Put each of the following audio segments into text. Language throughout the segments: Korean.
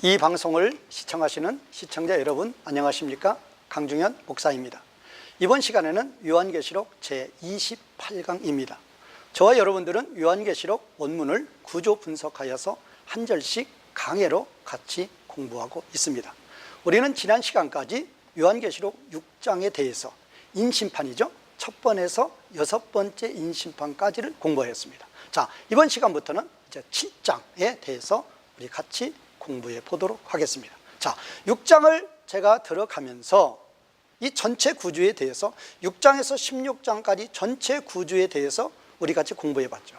이 방송을 시청하시는 시청자 여러분 안녕하십니까? 강중현 목사입니다. 이번 시간에는 요한계시록 제28강입니다. 저와 여러분들은 요한계시록 원문을 구조 분석하여서 한 절씩 강해로 같이 공부하고 있습니다. 우리는 지난 시간까지 요한계시록 6장에 대해서 인심판이죠, 첫 번에서 6번째 인심판까지를 공부했습니다. 자, 이번 시간부터는 이제 7장에 대해서 우리 같이 공부해 보도록 하겠습니다. 자, 6장을 제가 들어가면서 이 전체 구조에 대해서 6장에서 16장까지 전체 구조에 대해서 우리 같이 공부해 봤죠.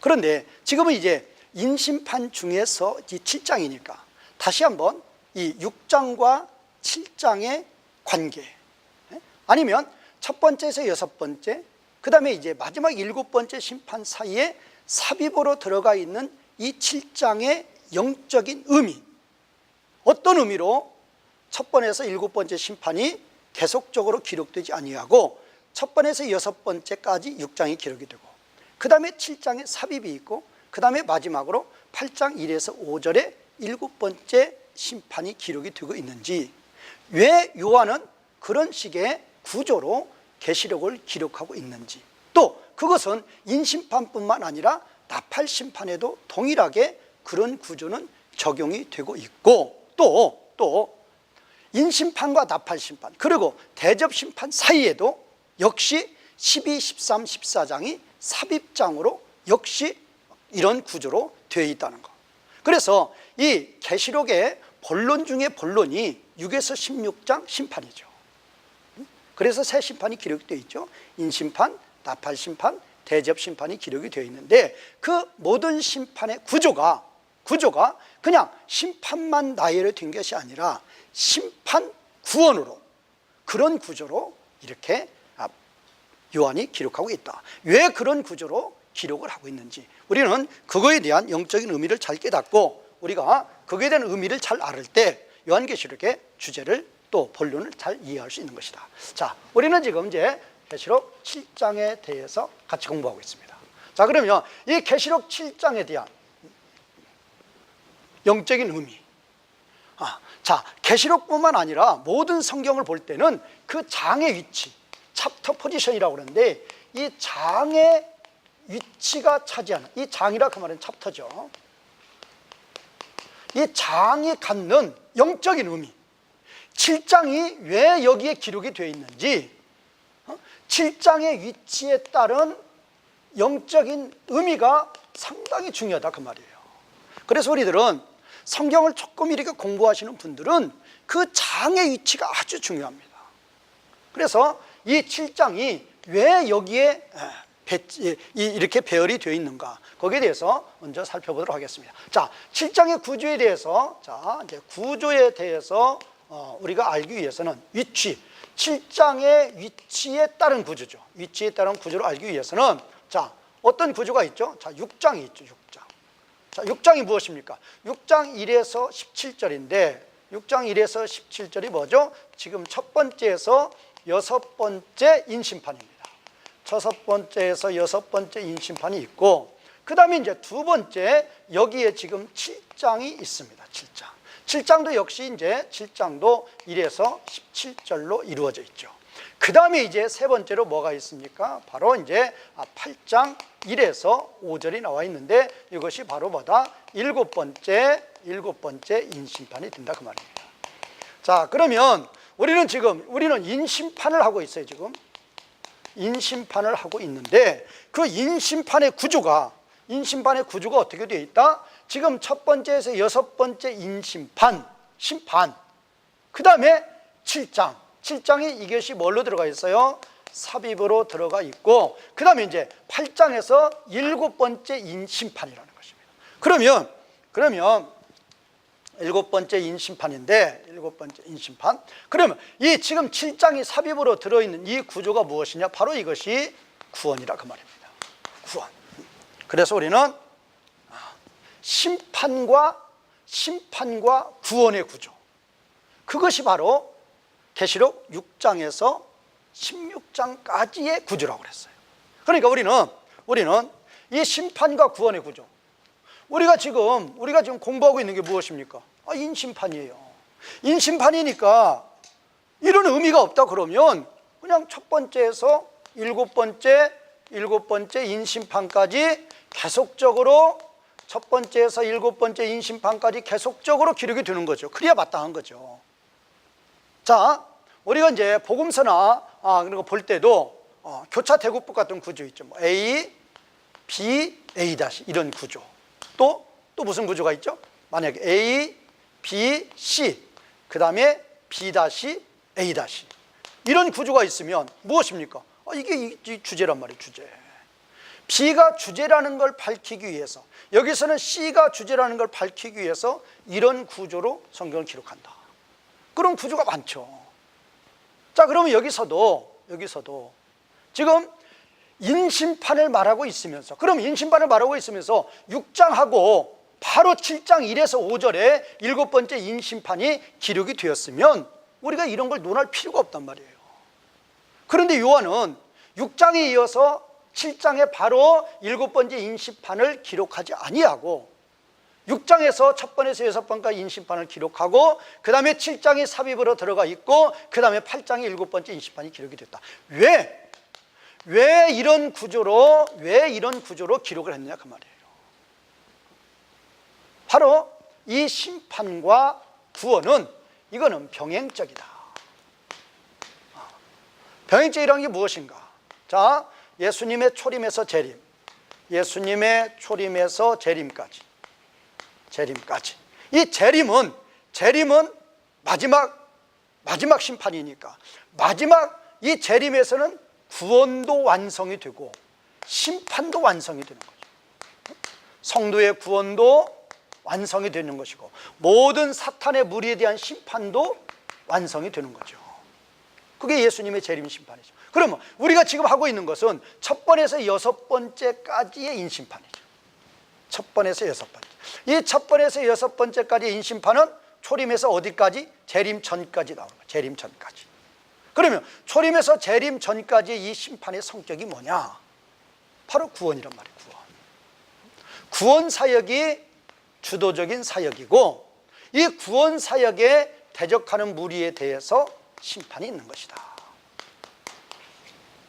그런데 지금은 이제 인심판 중에서 이 7장이니까 다시 한번 이 6장과 7장의 관계, 아니면 첫 번째에서 6번째, 그 다음에 이제 마지막 7번째 심판 사이에 삽입으로 들어가 있는 이 7장의 영적인 의미, 어떤 의미로 첫 번에서 7번째 심판이 계속적으로 기록되지 아니하고 첫 번에서 6번째까지 6장이 기록이 되고 그 다음에 7장에 삽입이 있고 그 다음에 마지막으로 8장 1에서 5절에 7번째 심판이 기록이 되고 있는지, 왜 요한은 그런 식의 구조로 계시록을 기록하고 있는지, 또 그것은 인심판뿐만 아니라 나팔심판에도 동일하게 그런 구조는 적용이 되고 있고, 또 인심판과 나팔심판 그리고 대접심판 사이에도 역시 12, 13, 14장이 삽입장으로 역시 이런 구조로 되어 있다는 것. 그래서 이 계시록의 본론 중에 본론이 6에서 16장 심판이죠. 그래서 세 심판이 기록되어 있죠. 인심판, 나팔심판, 대접심판이 기록이 되어 있는데 그 모든 심판의 구조가 그냥 심판만 나열을 된 것이 아니라 심판 구원으로, 그런 구조로 이렇게 요한이 기록하고 있다. 왜 그런 구조로 기록을 하고 있는지 우리는 그거에 대한 영적인 의미를 잘 깨닫고 우리가 그거에 대한 의미를 잘 알을 때 요한계시록의 주제를 또 본론을 잘 이해할 수 있는 것이다. 자, 우리는 지금 이제 계시록 7장에 대해서 같이 공부하고 있습니다. 자, 그러면 이 계시록 7장에 대한 영적인 의미, 자, 계시록뿐만 아니라 모든 성경을 볼 때는 그 장의 위치, 챕터 포지션이라고 그러는데 이 장의 위치가 차지하는, 이 장이라 그 말은 챕터죠. 이 장이 갖는 영적인 의미, 7장이 왜 여기에 기록이 되어 있는지, 7장의 위치에 따른 영적인 의미가 상당히 중요하다 그 말이에요. 그래서 우리들은 성경을 조금 이렇게 공부하시는 분들은 그 장의 위치가 아주 중요합니다. 그래서 이 7장이 왜 여기에 이렇게 배열이 되어 있는가, 거기에 대해서 먼저 살펴보도록 하겠습니다. 자, 7장의 구조에 대해서, 이제 구조에 대해서 우리가 알기 위해서는 위치, 7장의 위치에 따른 구조죠. 위치에 따른 구조를 알기 위해서는 자, 어떤 구조가 있죠? 자, 6장이 있죠. 6장. 자, 6장이 무엇입니까? 6장 1에서 17절인데 6장 1에서 17절이 뭐죠? 지금 첫 번째에서 6번째 인심판입니다. 첫 번째에서 6번째 인심판이 있고 그 다음에 이제 두 번째 여기에 지금 7장이 있습니다. 7장도 역시 이제 7장도 1에서 17절로 이루어져 있죠. 그 다음에 이제 세 번째로 뭐가 있습니까? 바로 이제 8장 1에서 5절이 나와 있는데 이것이 바로 뭐다? 7번째 인심판이 된다 그 말이에요. 자, 그러면 우리는 인심판을 하고 있어요. 지금 인심판을 하고 있는데 그 인심판의 구조가 어떻게 되어 있다? 지금 첫 번째에서 6번째 인심판, 심판, 그 다음에 7장에 이것이 뭘로 들어가 있어요? 삽입으로 들어가 있고 그 다음에 이제 8장에서 7번째 인심판이라는 것입니다. 그러면 7번째 인심판인데 7번째 인심판, 그러면 이 지금 7장이 삽입으로 들어있는 이 구조가 무엇이냐? 바로 이것이 구원이라 그 말입니다. 구원. 그래서 우리는 심판과 구원의 구조, 그것이 바로 계시록 6장에서 16장까지의 구조라고 그랬어요. 그러니까 우리는 이 심판과 구원의 구조, 우리가 지금 공부하고 있는 게 무엇입니까? 인심판이에요. 인심판이니까 이런 의미가 없다 그러면 그냥 첫 번째에서 일곱 번째 인심판까지 계속적으로, 첫 번째에서 일곱 번째 인심판까지 계속적으로 기록이 되는 거죠. 그래야 마땅한 거죠. 자, 우리가 이제 복음서나 그런 거 볼 때도 교차 대국부 같은 구조 있죠. 뭐 A, B, A 다시 이런 구조. 또 무슨 구조가 있죠? 만약에 A, B, C, 그 다음에 B 다시, A 다시 이런 구조가 있으면 무엇입니까? 이게 이 주제란 말이에요. 주제. B가 주제라는 걸 밝히기 위해서, 여기서는 C가 주제라는 걸 밝히기 위해서 이런 구조로 성경을 기록한다. 그런 구조가 많죠. 자, 그러면 여기서도 지금 인심판을 말하고 있으면서, 그럼 인심판을 말하고 있으면서 6장하고 바로 7장 1에서 5절에 일곱 번째 인심판이 기록이 되었으면 우리가 이런 걸 논할 필요가 없단 말이에요. 그런데 요한은 6장에 이어서 7장에 바로 일곱 번째 인심판을 기록하지 아니하고 6장에서 첫 번에서 여섯 번까지 인심판을 기록하고 그 다음에 7장이 삽입으로 들어가 있고 그 다음에 8장에 일곱 번째 인심판이 기록이 됐다. 왜 이런 구조로 기록을 했느냐 그 말이에요. 바로 이 심판과 구원은 이거는 병행적이다. 병행적이라는 게 무엇인가? 자, 예수님의 초림에서 재림, 예수님의 초림에서 재림까지. 이 재림은 마지막 심판이니까 마지막 이 재림에서는 구원도 완성이 되고 심판도 완성이 되는 거죠. 성도의 구원도 완성이 되는 것이고 모든 사탄의 무리에 대한 심판도 완성이 되는 거죠. 그게 예수님의 재림 심판이죠. 그러면 우리가 지금 하고 있는 것은 첫 번에서 여섯 번째까지의 인심판이죠. 첫 번에서 여섯 번째. 이 첫 번에서 여섯 번째까지의 인심판은 초림에서 어디까지? 재림 전까지 나오는 거예요. 재림 전까지. 그러면 초림에서 재림 전까지의 이 심판의 성격이 뭐냐? 바로 구원이란 말이에요. 구원 사역이 주도적인 사역이고 이 구원 사역에 대적하는 무리에 대해서 심판이 있는 것이다.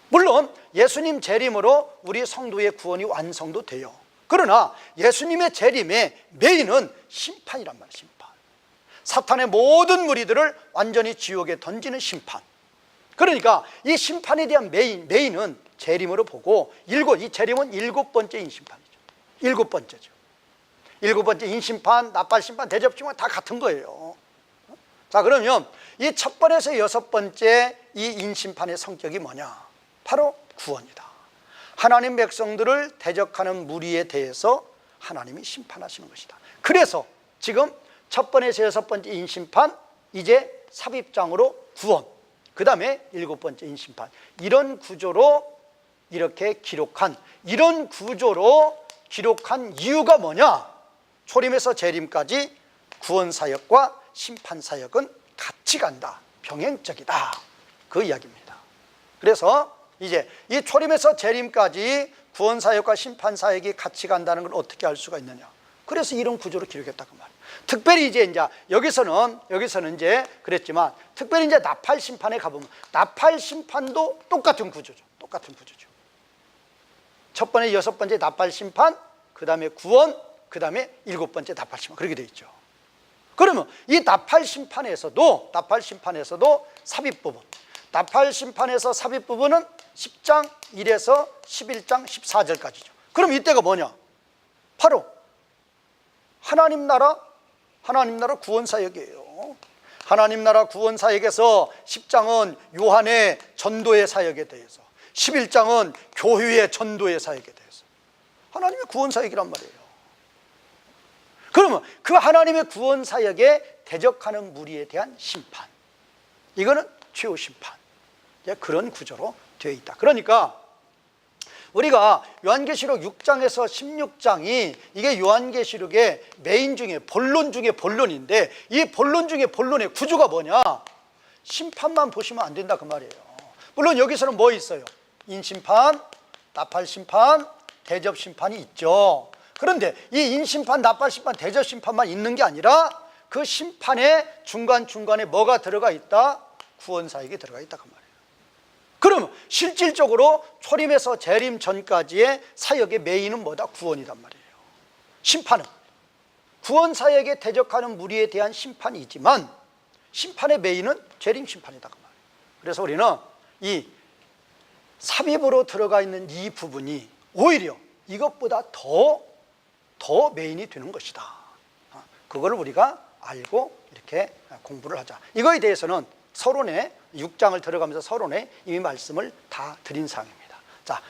물론 예수님 재림으로 우리 성도의 구원이 완성도 돼요. 그러나 예수님의 재림의 메인은 심판이란 말이에요. 심판. 사탄의 모든 무리들을 완전히 지옥에 던지는 심판. 그러니까 이 심판에 대한 메인은 재림으로 보고 이 재림은 일곱 번째 인심판이죠. 일곱 번째죠. 일곱 번째 인심판, 나팔심판, 대접심판 다 같은 거예요. 자, 그러면 이 첫 번에서 여섯 번째 이 인심판의 성격이 뭐냐? 바로 구원이다. 하나님 백성들을 대적하는 무리에 대해서 하나님이 심판하시는 것이다. 그래서 지금 첫 번에서 여섯 번째 인심판, 이제 삽입장으로 구원, 그 다음에 일곱 번째 인심판, 이런 구조로 기록한 이유가 뭐냐? 초림에서 재림까지 구원사역과 심판사역은 같이 간다. 병행적이다. 그 이야기입니다. 그래서 이제 이 초림에서 재림까지 구원사역과 심판사역이 같이 간다는 걸 어떻게 알 수가 있느냐? 그래서 이런 구조로 기록했다 그 말이에요. 특별히 이제 여기서는 이제 그랬지만 특별히 이제 나팔 심판에 가보면 나팔 심판도 똑같은 구조죠. 첫 번에 여섯 번째 나팔 심판, 그 다음에 구원, 그 다음에 일곱 번째 나팔 심판, 그렇게 되어 있죠. 그러면 이 나팔 심판에서도 삽입 부분, 나팔 심판에서 삽입 부분은 10장 1에서 11장 14절까지죠. 그럼 이때가 뭐냐? 바로 하나님 나라 구원사역이에요. 하나님 나라 구원사역에서 10장은 요한의 전도의 사역에 대해서, 11장은 교회의 전도의 사역에 대해서 하나님의 구원사역이란 말이에요. 그러면 그 하나님의 구원사역에 대적하는 무리에 대한 심판, 이거는 최후 심판, 그런 구조로 되어 있다. 그러니까 우리가 요한계시록 6장에서 16장이 이게 요한계시록의 메인 중에 본론 중에 본론인데 이 본론 중에 본론의 구조가 뭐냐? 심판만 보시면 안 된다 그 말이에요. 물론 여기서는 뭐 있어요? 인심판, 나팔심판, 대접심판이 있죠. 그런데 이 인심판, 납발심판, 대접심판만 있는 게 아니라 그 심판의 중간중간에 뭐가 들어가 있다? 구원사역이 들어가 있다 그 말이에요. 그러면 실질적으로 초림에서 재림 전까지의 사역의 메인은 뭐다? 구원이란 말이에요. 심판은 구원사역에 대적하는 무리에 대한 심판이지만 심판의 메인은 재림 심판이다 그 말이에요. 그래서 우리는 이 삽입으로 들어가 있는 이 부분이 오히려 이것보다 더 메인이 되는 것이다. 그걸 우리가 알고 이렇게 공부를 하자. 이거에 대해서는 서론에 6장을 들어가면서 서론에 이미 말씀을 다 드린 사항입니다.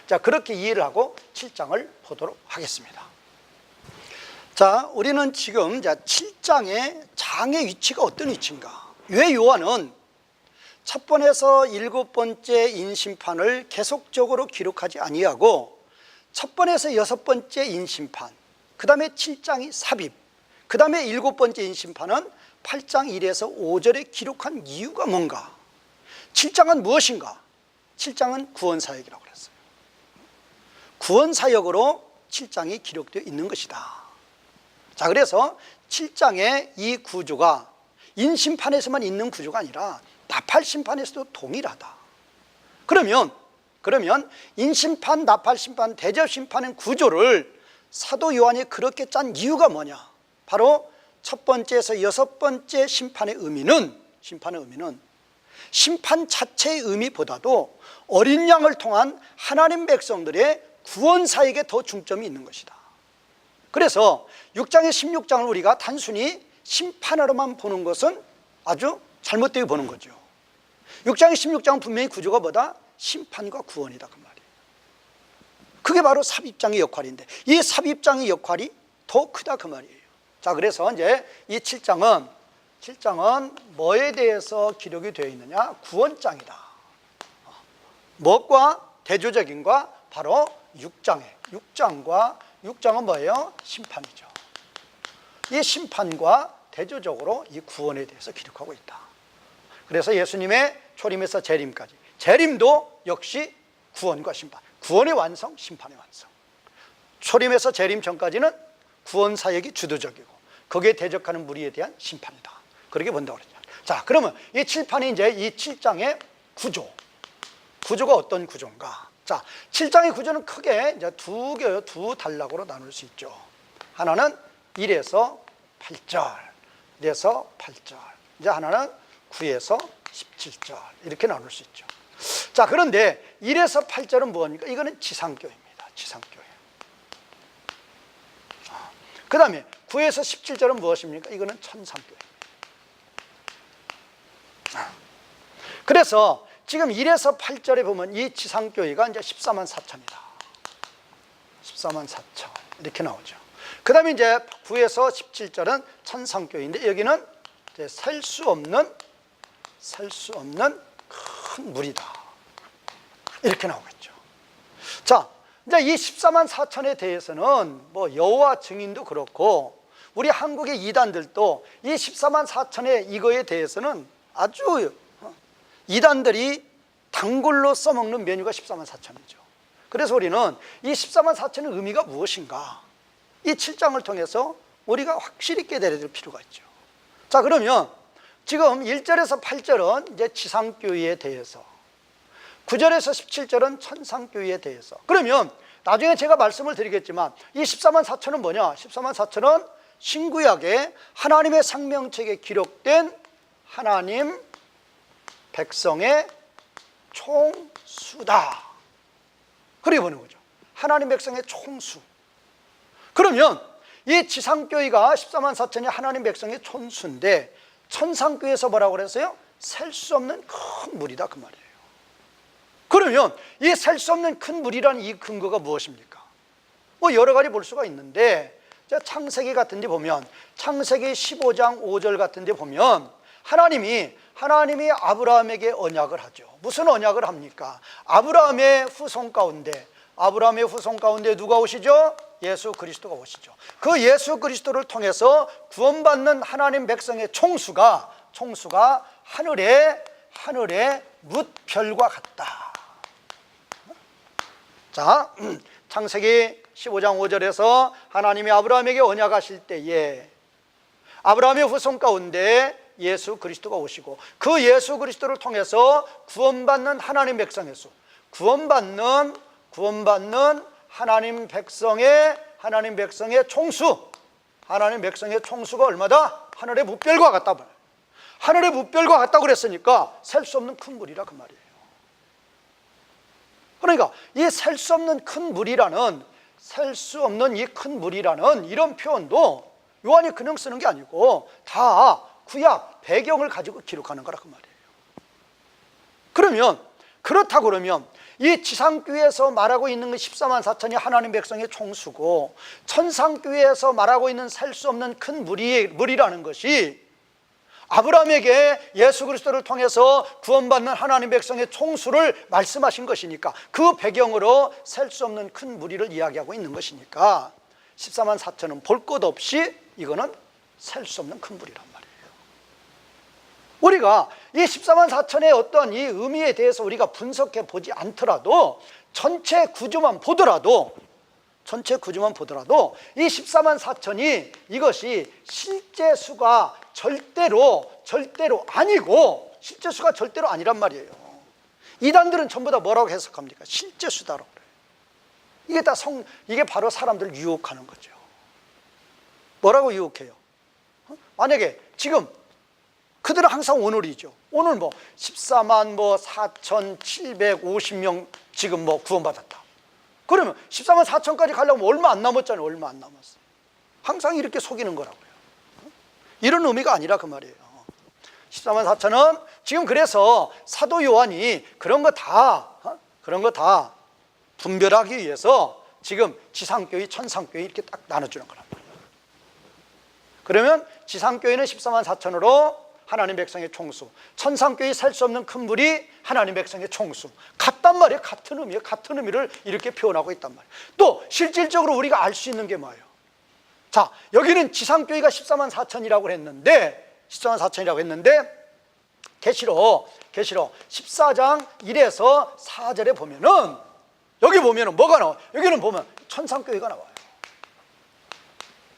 자, 그렇게 이해를 하고 7장을 보도록 하겠습니다. 자, 우리는 지금 7장의 장의 위치가 어떤 위치인가? 왜 요한은 첫 번에서 7번째 인심판을 계속적으로 기록하지 아니하고 첫 번에서 6번째 인심판, 그 다음에 7장이 삽입, 그 다음에 7번째 인심판은 8장 1에서 5절에 기록한 이유가 뭔가? 7장은 무엇인가? 7장은 구원사역이라고 그랬어요. 구원사역으로 7장이 기록되어 있는 것이다. 자, 그래서 7장의 이 구조가 인심판에서만 있는 구조가 아니라 나팔심판에서도 동일하다. 그러면 인심판, 나팔심판, 대접심판의 구조를 사도 요한이 그렇게 짠 이유가 뭐냐? 바로 첫 번째에서 6번째 심판의 의미는 심판 자체의 의미보다도 어린 양을 통한 하나님 백성들의 구원 사역에 더 중점이 있는 것이다. 그래서 6장의 16장을 우리가 단순히 심판으로만 보는 것은 아주 잘못되게 보는 거죠. 6장의 16장은 분명히 구조가 뭐다? 심판과 구원이다 그 말이에요. 그게 바로 삽입장의 역할인데 이 삽입장의 역할이 더 크다 그 말이에요. 자, 그래서 이제 이 7장은 뭐에 대해서 기록이 되어 있느냐? 구원장이다. 무엇과 대조적인과? 바로 6장은 뭐예요? 심판이죠. 이 심판과 대조적으로 이 구원에 대해서 기록하고 있다. 그래서 예수님의 초림에서 재림까지, 재림도 역시 구원과 심판, 구원의 완성, 심판의 완성. 초림에서 재림 전까지는 구원 사역이 주도적이고 거기에 대적하는 무리에 대한 심판이다. 그렇게 본다고 그러죠. 자, 그러면 이 7판이 이제 이 7장의 구조가 어떤 구조인가? 자, 7장의 구조는 크게 이제 두 단락으로 나눌 수 있죠. 하나는 1에서 8절, 1에서 8절. 이제 하나는 9에서 17절. 이렇게 나눌 수 있죠. 자, 그런데 1에서 8절은 뭐입니까? 이거는 지상교회입니다. 지상교회. 그 다음에 9에서 17절은 무엇입니까? 이거는 천상교회입니다. 그래서 지금 1에서 8절에 보면 이 지상교회가 이제 14만 4천이다. 14만 4천. 이렇게 나오죠. 그 다음에 이제 9에서 17절은 천상교회인데 여기는 이제 셀 수 없는 큰 무리다. 이렇게 나오겠죠. 자, 이제 이 14만 4천에 대해서는 뭐 여호와 증인도 그렇고 우리 한국의 이단들도 이 14만 4천의 이거에 대해서는 아주 이단들이 단골로 써먹는 메뉴가 14만 4천이죠. 그래서 우리는 이 14만 4천의 의미가 무엇인가? 이 7장을 통해서 우리가 확실히 깨달아야 될 필요가 있죠. 자, 그러면 지금 1절에서 8절은 이제 지상교회에 대해서, 9절에서 17절은 천상교회에 대해서. 그러면 나중에 제가 말씀을 드리겠지만 이 14만 4천은 뭐냐? 14만 4천은 신구약에 하나님의 생명책에 기록된 하나님 백성의 총수다. 그렇게 보는 거죠. 하나님 백성의 총수. 그러면 이 지상교회가 14만 4천이 하나님 백성의 총수인데 천상교회에서 뭐라고 그랬어요? 셀 수 없는 큰 무리다 그 말이에요. 그러면 이 셀 수 없는 큰 무리라는 이 근거가 무엇입니까? 뭐 여러 가지 볼 수가 있는데 창세기 같은 데 보면 창세기 15장 5절 같은 데 보면 하나님이 아브라함에게 언약을 하죠. 무슨 언약을 합니까? 아브라함의 후손 가운데 누가 오시죠? 예수 그리스도가 오시죠. 그 예수 그리스도를 통해서 구원받는 하나님 백성의 총수가 하늘의 뭇별과 같다. 자, 창세기 15장 5절에서 하나님이 아브라함에게 언약하실 때에 아브라함의 후손 가운데 예수 그리스도가 오시고 그 예수 그리스도를 통해서 구원받는 하나님 백성의 수, 구원받는 하나님 백성의 총수, 하나님 백성의 총수가 얼마다? 하늘의 무별과 같다. 하늘의 무별과 같다고 그랬으니까 셀 수 없는 큰 물이라 그 말이에요. 그러니까 이 셀 수 없는 큰 물이라는, 셀 수 없는 이 큰 물이라는 이런 표현도 요한이 그냥 쓰는 게 아니고 다 구약 배경을 가지고 기록하는 거라 그 말이에요. 그러면 그렇다고 그러면 이 지상교회에서 말하고 있는 14만 4천이 하나님 백성의 총수고 천상교회에서 말하고 있는 셀 수 없는 큰 물이라는 것이 아브라함에게 예수 그리스도를 통해서 구원받는 하나님 백성의 총수를 말씀하신 것이니까 그 배경으로 셀 수 없는 큰 무리를 이야기하고 있는 것이니까 14만 4천은 볼 것 없이 이거는 셀 수 없는 큰 무리란 말이에요. 우리가 이 14만 4천의 어떤 이 의미에 대해서 우리가 분석해 보지 않더라도 전체 구조만 보더라도 이 14만 4천이 이것이 실제 수가 절대로 아니고, 실제 수가 절대로 아니란 말이에요. 이단들은 전부 다 뭐라고 해석합니까? 실제 수다라고 그래요. 이게 바로 사람들을 유혹하는 거죠. 뭐라고 유혹해요? 만약에 지금 그들은 항상 오늘이죠. 오늘 14만 4,750명 지금 구원받았다. 그러면 14만 4천까지 가려면 얼마 안 남았잖아요. 얼마 안 남았어. 항상 이렇게 속이는 거라고요. 이런 의미가 아니라 그 말이에요. 14만 4천은 지금 그래서 사도 요한이 그런 거 다 분별하기 위해서 지금 지상교회, 천상교회 이렇게 딱 나눠주는 거란 말이에요. 그러면 지상교회는 14만 4천으로 하나님 백성의 총수, 천상교회 살 수 없는 큰 물이 하나님 백성의 총수. 같단 말이에요. 같은 의미예요. 같은 의미를 이렇게 표현하고 있단 말이에요. 또 실질적으로 우리가 알 수 있는 게 뭐예요? 자, 여기는 지상교회가 14만 4천이라고 했는데 계시록 14장 1에서 4절에 보면은 여기 보면은 뭐가 나와요? 여기는 보면 천상교회가 나와요.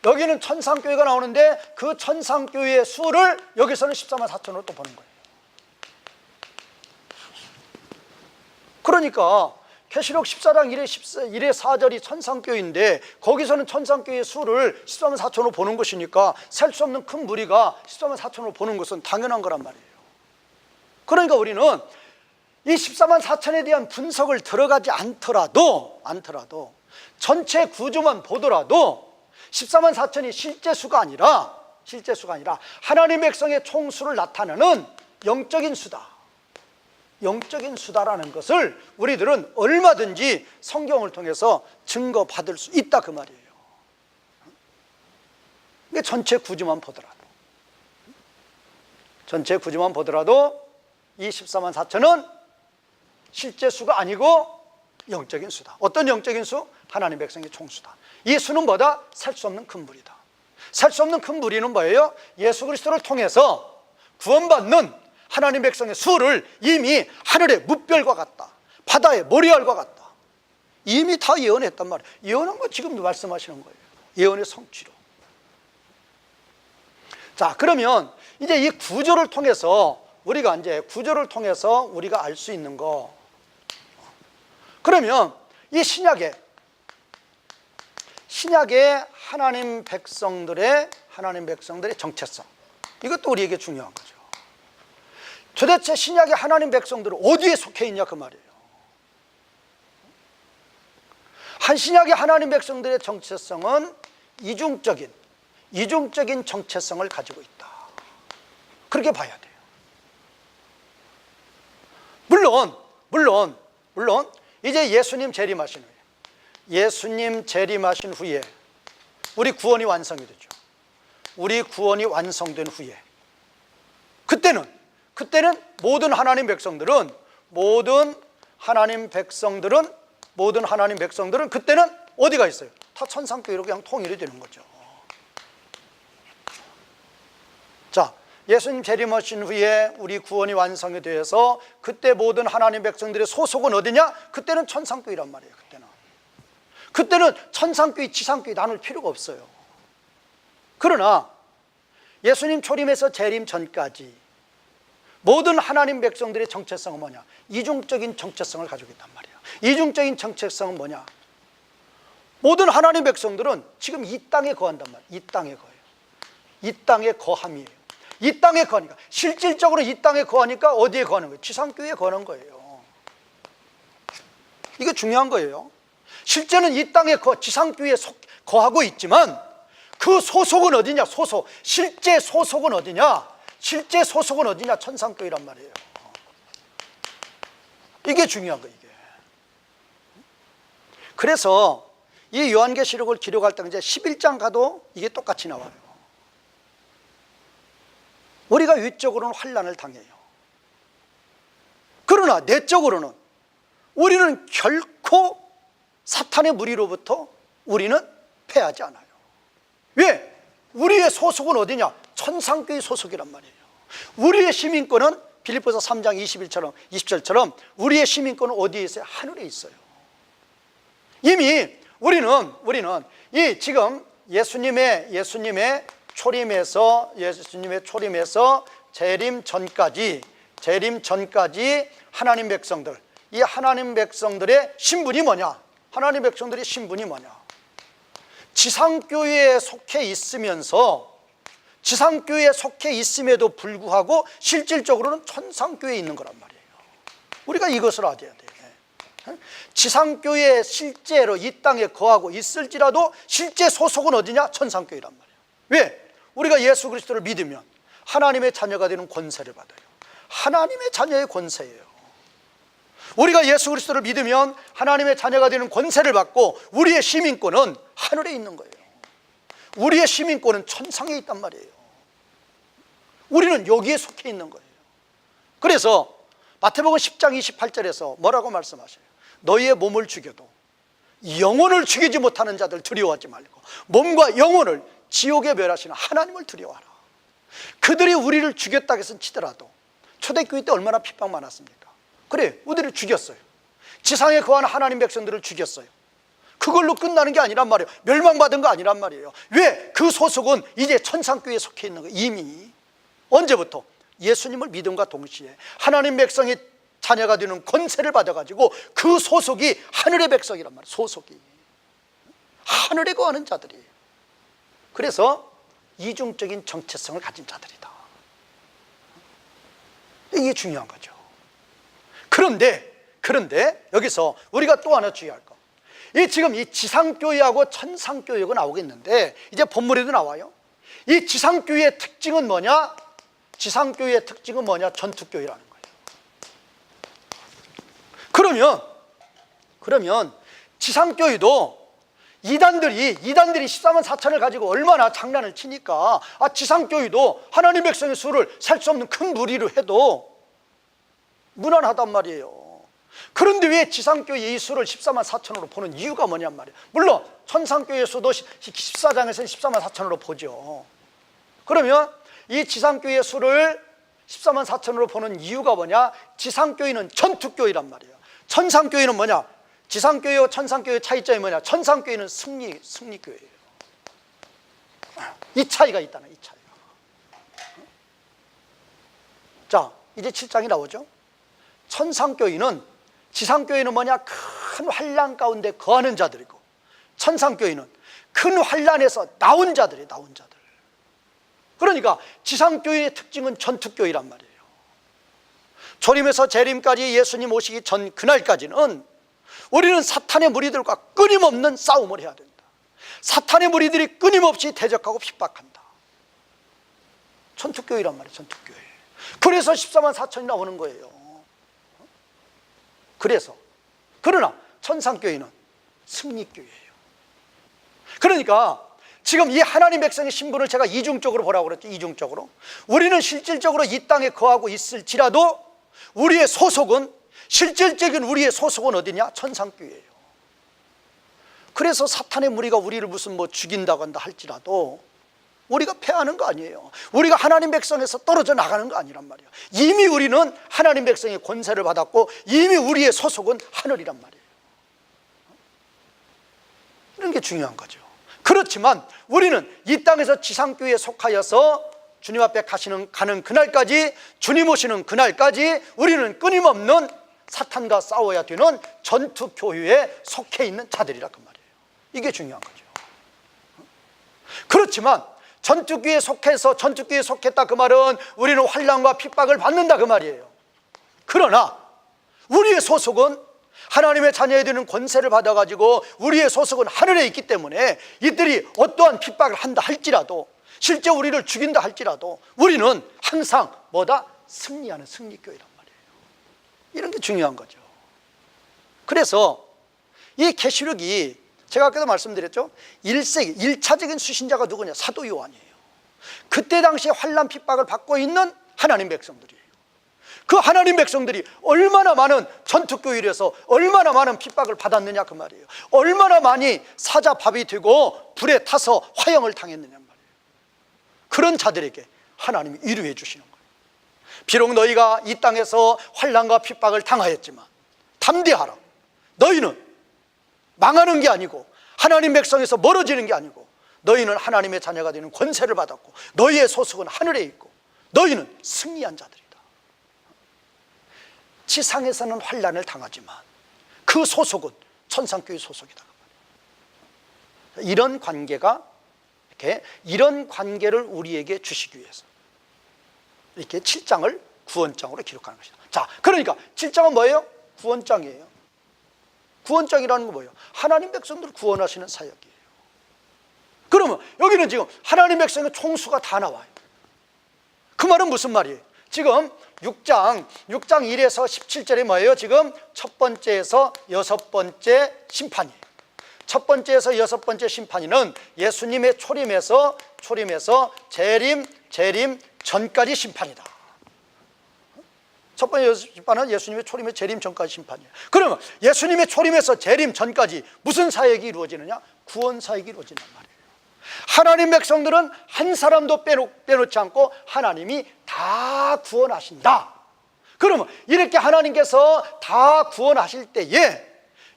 여기는 천상교회가 나오는데 그 천상교회의 수를 여기서는 14만 4천으로 또 보는 거예요. 그러니까 계시록 14장 1의 4절이 천상교회인데 거기서는 천상교회의 수를 14만 4천으로 보는 것이니까 셀 수 없는 큰 무리가 14만 4천으로 보는 것은 당연한 거란 말이에요. 그러니까 우리는 이 14만 4천에 대한 분석을 들어가지 않더라도 전체 구조만 보더라도 14만 4천이 실제 수가 아니라 하나님 백성의 총수를 나타내는 영적인 수다라는 것을 우리들은 얼마든지 성경을 통해서 증거받을 수 있다 그 말이에요. 전체 구조만 보더라도 이 14만 4천은 실제 수가 아니고 영적인 수다. 어떤 영적인 수? 하나님 백성의 총수다. 이 수는 뭐다? 살 수 없는 큰 무리다. 살 수 없는 큰 무리는 뭐예요? 예수 그리스도를 통해서 구원받는 하나님 백성의 수를 이미 하늘의 무별과 같다, 바다의 모래알과 같다, 이미 다 예언했단 말이에요. 예언한 거 지금도 말씀하시는 거예요. 예언의 성취로. 자, 그러면 이제 이 구조를 통해서 우리가 알 수 있는 거, 그러면 이 신약의 하나님 백성들의 정체성, 이것도 우리에게 중요한 거죠. 도대체 신약의 하나님 백성들은 어디에 속해 있냐 그 말이에요. 한 신약의 하나님 백성들의 정체성은 이중적인 정체성을 가지고 있다. 그렇게 봐야 돼요. 물론 이제 예수님 재림하신 후에 우리 구원이 완성이 되죠. 우리 구원이 완성된 후에 그때는 모든 하나님 백성들은 그때는 어디가 있어요? 다 천상교회로 그냥 통일이 되는 거죠. 자, 예수님 재림하신 후에 우리 구원이 완성이 되어서 그때 모든 하나님 백성들의 소속은 어디냐? 그때는 천상교회란 말이에요. 그때는 천상교회, 지상교회 나눌 필요가 없어요. 그러나 예수님 초림에서 재림 전까지 모든 하나님 백성들의 정체성은 뭐냐? 이중적인 정체성을 가지고 있단 말이에요. 이중적인 정체성은 뭐냐? 모든 하나님 백성들은 지금 이 땅에 거한단 말이에요. 이 땅에 거해요. 이 땅에 거함이에요. 이 땅에 거하니까, 실질적으로 이 땅에 거하니까 어디에 거하는 거예요? 지상교회에 거하는 거예요. 이게 중요한 거예요. 실제는 이 땅에 지상교회에 거하고 있지만 그 소속은 어디냐? 소속. 실제 소속은 어디냐? 실제 소속은 어디냐? 천상교회란 말이에요. 이게 중요한 거예요, 이게. 그래서 이 요한계시록을 기록할 때 이제 11장 가도 이게 똑같이 나와요. 우리가 위적으로는 환난을 당해요. 그러나 내적으로는 우리는 결코 사탄의 무리로부터 우리는 패하지 않아요. 왜? 우리의 소속은 어디냐? 천상교회 소속이란 말이에요. 우리의 시민권은 빌립보서 3장 20절처럼 우리의 시민권은 어디에 있어요? 하늘에 있어요. 이미 우리는 이 지금 예수님의 초림에서 재림 전까지 하나님 백성들, 이 하나님 백성들의 신분이 뭐냐? 하나님 백성들의 신분이 뭐냐? 지상교회에 속해 있음에도 불구하고 실질적으로는 천상교회에 있는 거란 말이에요. 우리가 이것을 알아야 돼요. 지상교회에 실제로 이 땅에 거하고 있을지라도 실제 소속은 어디냐? 천상교회란 말이에요. 왜? 우리가 예수 그리스도를 믿으면 하나님의 자녀가 되는 권세를 받아요. 하나님의 자녀의 권세예요. 우리가 예수 그리스도를 믿으면 하나님의 자녀가 되는 권세를 받고 우리의 시민권은 하늘에 있는 거예요. 우리의 시민권은 천상에 있단 말이에요. 우리는 여기에 속해 있는 거예요. 그래서 마태복음 10장 28절에서 뭐라고 말씀하셔요? 너희의 몸을 죽여도 영혼을 죽이지 못하는 자들 두려워하지 말고 몸과 영혼을 지옥에 멸하시는 하나님을 두려워하라. 그들이 우리를 죽였다 해서 치더라도 초대교회 때 얼마나 핍박 많았습니까? 그래, 우리를 죽였어요. 지상에 거하는 하나님 백성들을 죽였어요. 그걸로 끝나는 게 아니란 말이에요. 멸망받은 거 아니란 말이에요. 왜? 그 소속은 이제 천상교회에 속해 있는 거예요. 이미. 언제부터? 예수님을 믿음과 동시에 하나님 백성이 자녀가 되는 권세를 받아가지고 그 소속이 하늘의 백성이란 말이에요. 소속이 하늘에 거하는 자들이에요. 그래서 이중적인 정체성을 가진 자들이다. 이게 중요한 거죠. 그런데 여기서 우리가 또 하나 주의할 거, 지금 이 지상교회하고 천상교회가 나오겠는데 이제 본문에도 나와요. 이 지상교회의 특징은 뭐냐? 지상교회의 특징은 뭐냐? 전투교회라는 거예요. 그러면 지상교회도 이단들이 14만 4천을 가지고 얼마나 장난을 치니까 지상교회도 하나님 백성의 수를 살 수 없는 큰 무리로 해도 무난하단 말이에요. 그런데 왜 지상교회 이 수를 14만 4천으로 보는 이유가 뭐냔 말이에요. 물론 천상교회 수도 14장에서는 14만 4천으로 보죠. 그러면 이 지상교회 수를 14만 4천으로 보는 이유가 뭐냐? 지상교회는 전투교회란 말이에요. 천상교회는 뭐냐? 지상교회와 천상교회의 차이점이 뭐냐? 천상교회는 승리교회예요. 이 차이가 있다는, 이 차이가. 자, 이제 7장이 나오죠. 천상교회는, 지상교회는 뭐냐? 큰 환난 가운데 거하는 자들이고, 천상교회는 큰 환난에서 나온 자들이에요. 나온 자들. 그러니까 지상교회의 특징은 전투교회란 말이에요. 초림에서 재림까지 예수님 오시기 전 그날까지는 우리는 사탄의 무리들과 끊임없는 싸움을 해야 된다. 사탄의 무리들이 끊임없이 대적하고 핍박한다. 전투교회란 말이에요. 전투교회. 그래서 14만 4천이 나오는 거예요. 그러나 천상교회는 승리교회예요. 그러니까 지금 이 하나님 백성의 신분을 제가 이중적으로 보라고 그랬죠. 이중적으로. 우리는 실질적으로 이 땅에 거하고 있을지라도 우리의 소속은, 실질적인 우리의 소속은 어디냐? 천상교회예요. 그래서 사탄의 무리가 우리를 무슨 죽인다고 한다 할지라도 우리가 패하는 거 아니에요. 우리가 하나님 백성에서 떨어져 나가는 거 아니란 말이에요. 이미 우리는 하나님 백성의 권세를 받았고 이미 우리의 소속은 하늘이란 말이에요. 중요한 거죠. 그렇지만 우리는 이 땅에서 지상교회에 속하여서 주님 앞에 가는 그날까지, 주님 오시는 그날까지 우리는 끊임없는 사탄과 싸워야 되는 전투교회에 속해 있는 자들이라 그 말이에요. 이게 중요한 거죠. 그렇지만 전투교회에 속했다 그 말은 우리는 환난과 핍박을 받는다 그 말이에요. 그러나 우리의 소속은 하나님의 자녀에 되는 권세를 받아가지고 우리의 소속은 하늘에 있기 때문에 이들이 어떠한 핍박을 한다 할지라도, 실제 우리를 죽인다 할지라도 우리는 항상 뭐다? 승리하는 승리교회란 말이에요. 이런 게 중요한 거죠. 그래서 이 계시록이 제가 아까도 말씀드렸죠. 1세기 1차적인 수신자가 누구냐? 사도 요한이에요. 그때 당시에 환난 핍박을 받고 있는 하나님 백성들이에요. 그 하나님 백성들이 얼마나 많은 전투교일에서 얼마나 많은 핍박을 받았느냐 그 말이에요. 얼마나 많이 사자밥이 되고 불에 타서 화형을 당했느냐 말이에요. 그런 자들에게 하나님이 위로해 주시는 거예요. 비록 너희가 이 땅에서 환난과 핍박을 당하였지만 담대하라. 너희는 망하는 게 아니고 하나님 백성에서 멀어지는 게 아니고 너희는 하나님의 자녀가 되는 권세를 받았고 너희의 소속은 하늘에 있고 너희는 승리한 자들이다. 지상에서는 환난을 당하지만 그 소속은 천상교회 소속이다. 이런 관계가 이런 관계를 우리에게 주시기 위해서 이렇게 7장을 구원장으로 기록하는 것이다. 자, 그러니까 7장은 뭐예요? 구원장이에요. 구원장이라는 건 뭐예요? 하나님 백성들을 구원하시는 사역이에요. 그러면 여기는 지금 하나님 백성의 총수가 다 나와요. 그 말은 무슨 말이에요? 지금 6장 1에서 17절이 뭐예요? 지금 첫 번째에서 여섯 번째 심판이에요. 첫 번째에서 여섯 번째 심판이는 예수님의 초림에서 재림 전까지 심판이다. 첫 번째 심판은 예수님의 초림의 재림 전까지 심판이에요. 그러면 예수님의 초림에서 재림 전까지 무슨 사역이 이루어지느냐? 구원 사역이 이루어진단 말이에요. 하나님 백성들은 한 사람도 빼놓지 않고 하나님이 다 구원하신다. 그러면 이렇게 하나님께서 다 구원하실 때에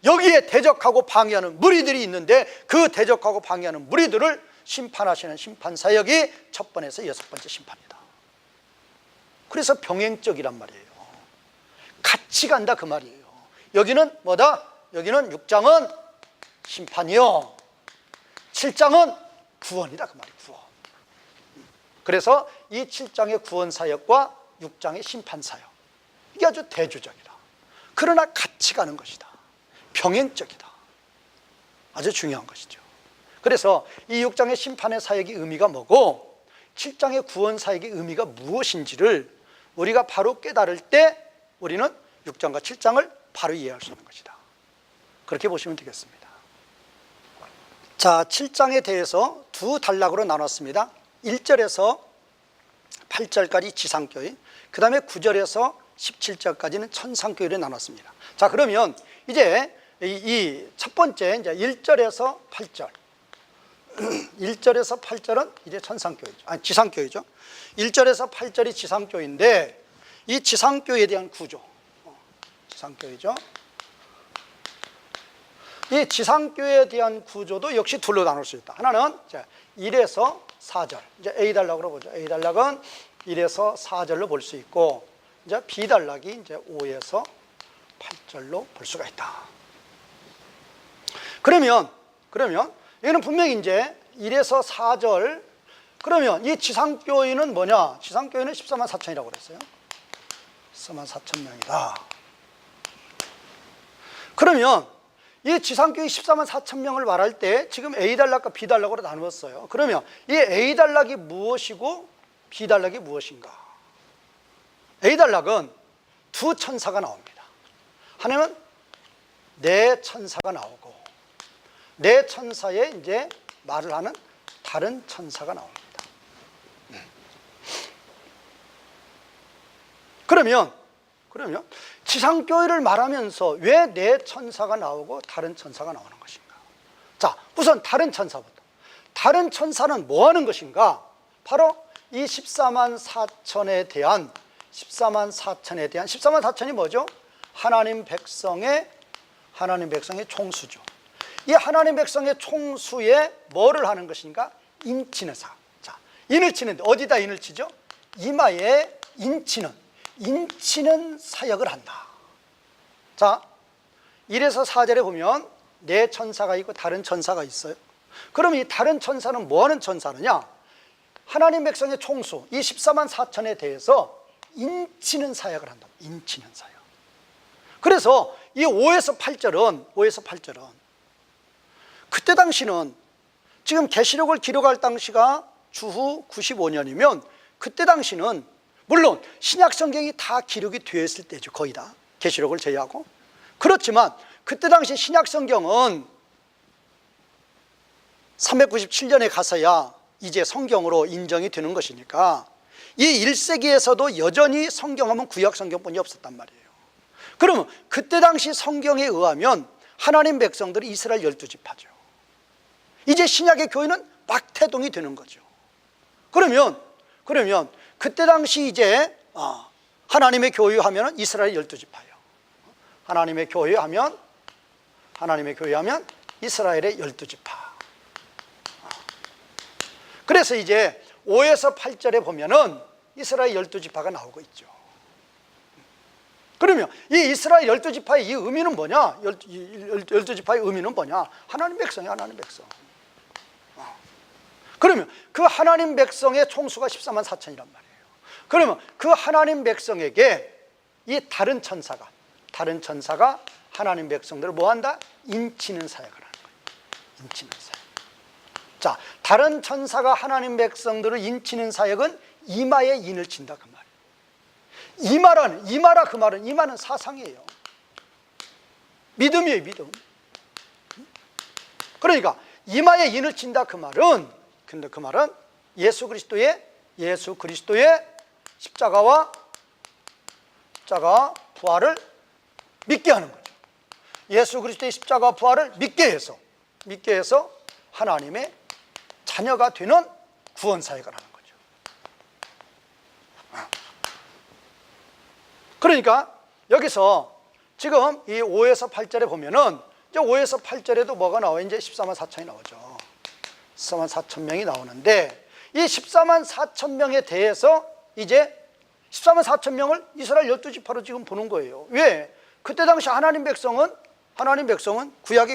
여기에 대적하고 방해하는 무리들이 있는데 그 대적하고 방해하는 무리들을 심판하시는 심판사역이 첫 번에서 여섯 번째 심판이다. 그래서 병행적이란 말이에요. 같이 간다 그 말이에요. 여기는 뭐다? 여기는 6장은 심판이요 7장은 구원이다 그 말이에요. 구원. 그래서 이 7장의 구원사역과 6장의 심판사역, 이게 아주 대조적이다. 그러나 같이 가는 것이다. 병행적이다. 아주 중요한 것이죠. 그래서 이 6장의 심판의 사역의 의미가 뭐고 7장의 구원 사역의 의미가 무엇인지를 우리가 바로 깨달을 때 우리는 6장과 7장을 바로 이해할 수 있는 것이다. 그렇게 보시면 되겠습니다. 자, 7장에 대해서 두 단락으로 나눴습니다. 1절에서 8절까지 지상교회, 그 다음에 9절에서 17절까지는 천상교회를 나눴습니다. 자, 그러면 이제 이 첫 번째 이제 1절에서 8절 1절에서 8절은 이제 천상교회죠. 아니, 지상교회죠. 1절에서 8절이 지상교회인데 이 지상교회에 대한 구조, 지상교회죠. 이 지상교회에 대한 구조도 역시 둘로 나눌 수 있다. 하나는 1에서 4절, 이제 A 단락으로 보죠. A 단락은 1에서 4절로 볼 수 있고, 이제 B 단락이 이제 5에서 8절로 볼 수가 있다. 그러면 여기는 분명히 이제 1에서 4절, 그러면 이 지상교회는 뭐냐? 지상교회는 14만 4천이라고 그랬어요. 14만 4천 명이다. 그러면 이 지상교회 14만 4천 명을 말할 때 지금 A단락과 B단락으로 나누었어요. 그러면 이 A단락이 무엇이고 B단락이 무엇인가? A단락은 두 천사가 나옵니다. 하나는 네 천사가 나오고, 네 천사에 이제 말을 하는 다른 천사가 나옵니다. 그러면 지상교회를 말하면서 왜 네 천사가 나오고 다른 천사가 나오는 것인가? 자, 우선 다른 천사부터. 다른 천사는 뭐 하는 것인가? 바로 이 14만 4천에 대한 14만 4천이 뭐죠? 하나님 백성의 총수죠. 이 하나님 백성의 총수에 뭐를 하는 것인가? 인치는 사. 자, 인을 치는데 어디다 인을 치죠? 이마에 인치는 사역을 한다. 자, 1에서 4절에 보면 네 천사가 있고 다른 천사가 있어요. 그럼 이 다른 천사는 뭐 하는 천사느냐? 하나님 백성의 총수, 이 14만 4천에 대해서 인치는 사역을 한다. 인치는 사역. 그래서 이 5에서 8절은 그때 당시는 지금 계시록을 기록할 당시가 주후 95년이면 그때 당시는 물론 신약 성경이 다 기록이 되어 있을 때죠. 거의 다 계시록을 제외하고. 그렇지만 그때 당시 신약 성경은 397년에 가서야 이제 성경으로 인정이 되는 것이니까 이 1세기에서도 여전히 성경하면 구약 성경뿐이 없었단 말이에요. 그러면 그때 당시 성경에 의하면 하나님 백성들이 이스라엘 12지파죠. 이제 신약의 교회는 막태동이 되는 거죠. 그러면 그때 당시 이제 하나님의 교회 하면 이스라엘 12지파예요. 하나님의 교회 하면 이스라엘의 12지파. 그래서 이제 5에서 8절에 보면은 이스라엘 12지파가 나오고 있죠. 그러면 이 이스라엘 12지파의 이 의미는 뭐냐? 12지파의 의미는 뭐냐? 하나님 백성이야, 하나님 백성. 그러면 그 하나님 백성의 총수가 14만 4천이란 말이에요. 그러면 그 하나님 백성에게 이 다른 천사가 하나님 백성들을 뭐 한다? 인치는 사역을 하는 거예요. 인치는 사역. 자, 다른 천사가 하나님 백성들을 인치는 사역은 이마에 인을 친다 그 말이에요. 이마라 그 말은 이마는 사상이에요. 믿음이에요, 믿음. 그러니까 이마에 인을 친다 그 말은 예수 그리스도의 십자가 부활을 믿게 하는 거죠. 예수 그리스도의 십자가 부활을 믿게 해서 하나님의 자녀가 되는 구원 사역을 하는 거죠. 그러니까 여기서 지금 이 5에서 8절에 보면은 이제 5에서 8절에도 뭐가 나와요? 이제 14만 4천이 나오죠. 14만 4천 명이 나오는데 이 14만 4천 명에 대해서 이제 14만 4천 명을 이스라엘 12지파로 지금 보는 거예요. 왜? 그때 당시 하나님 백성은 구약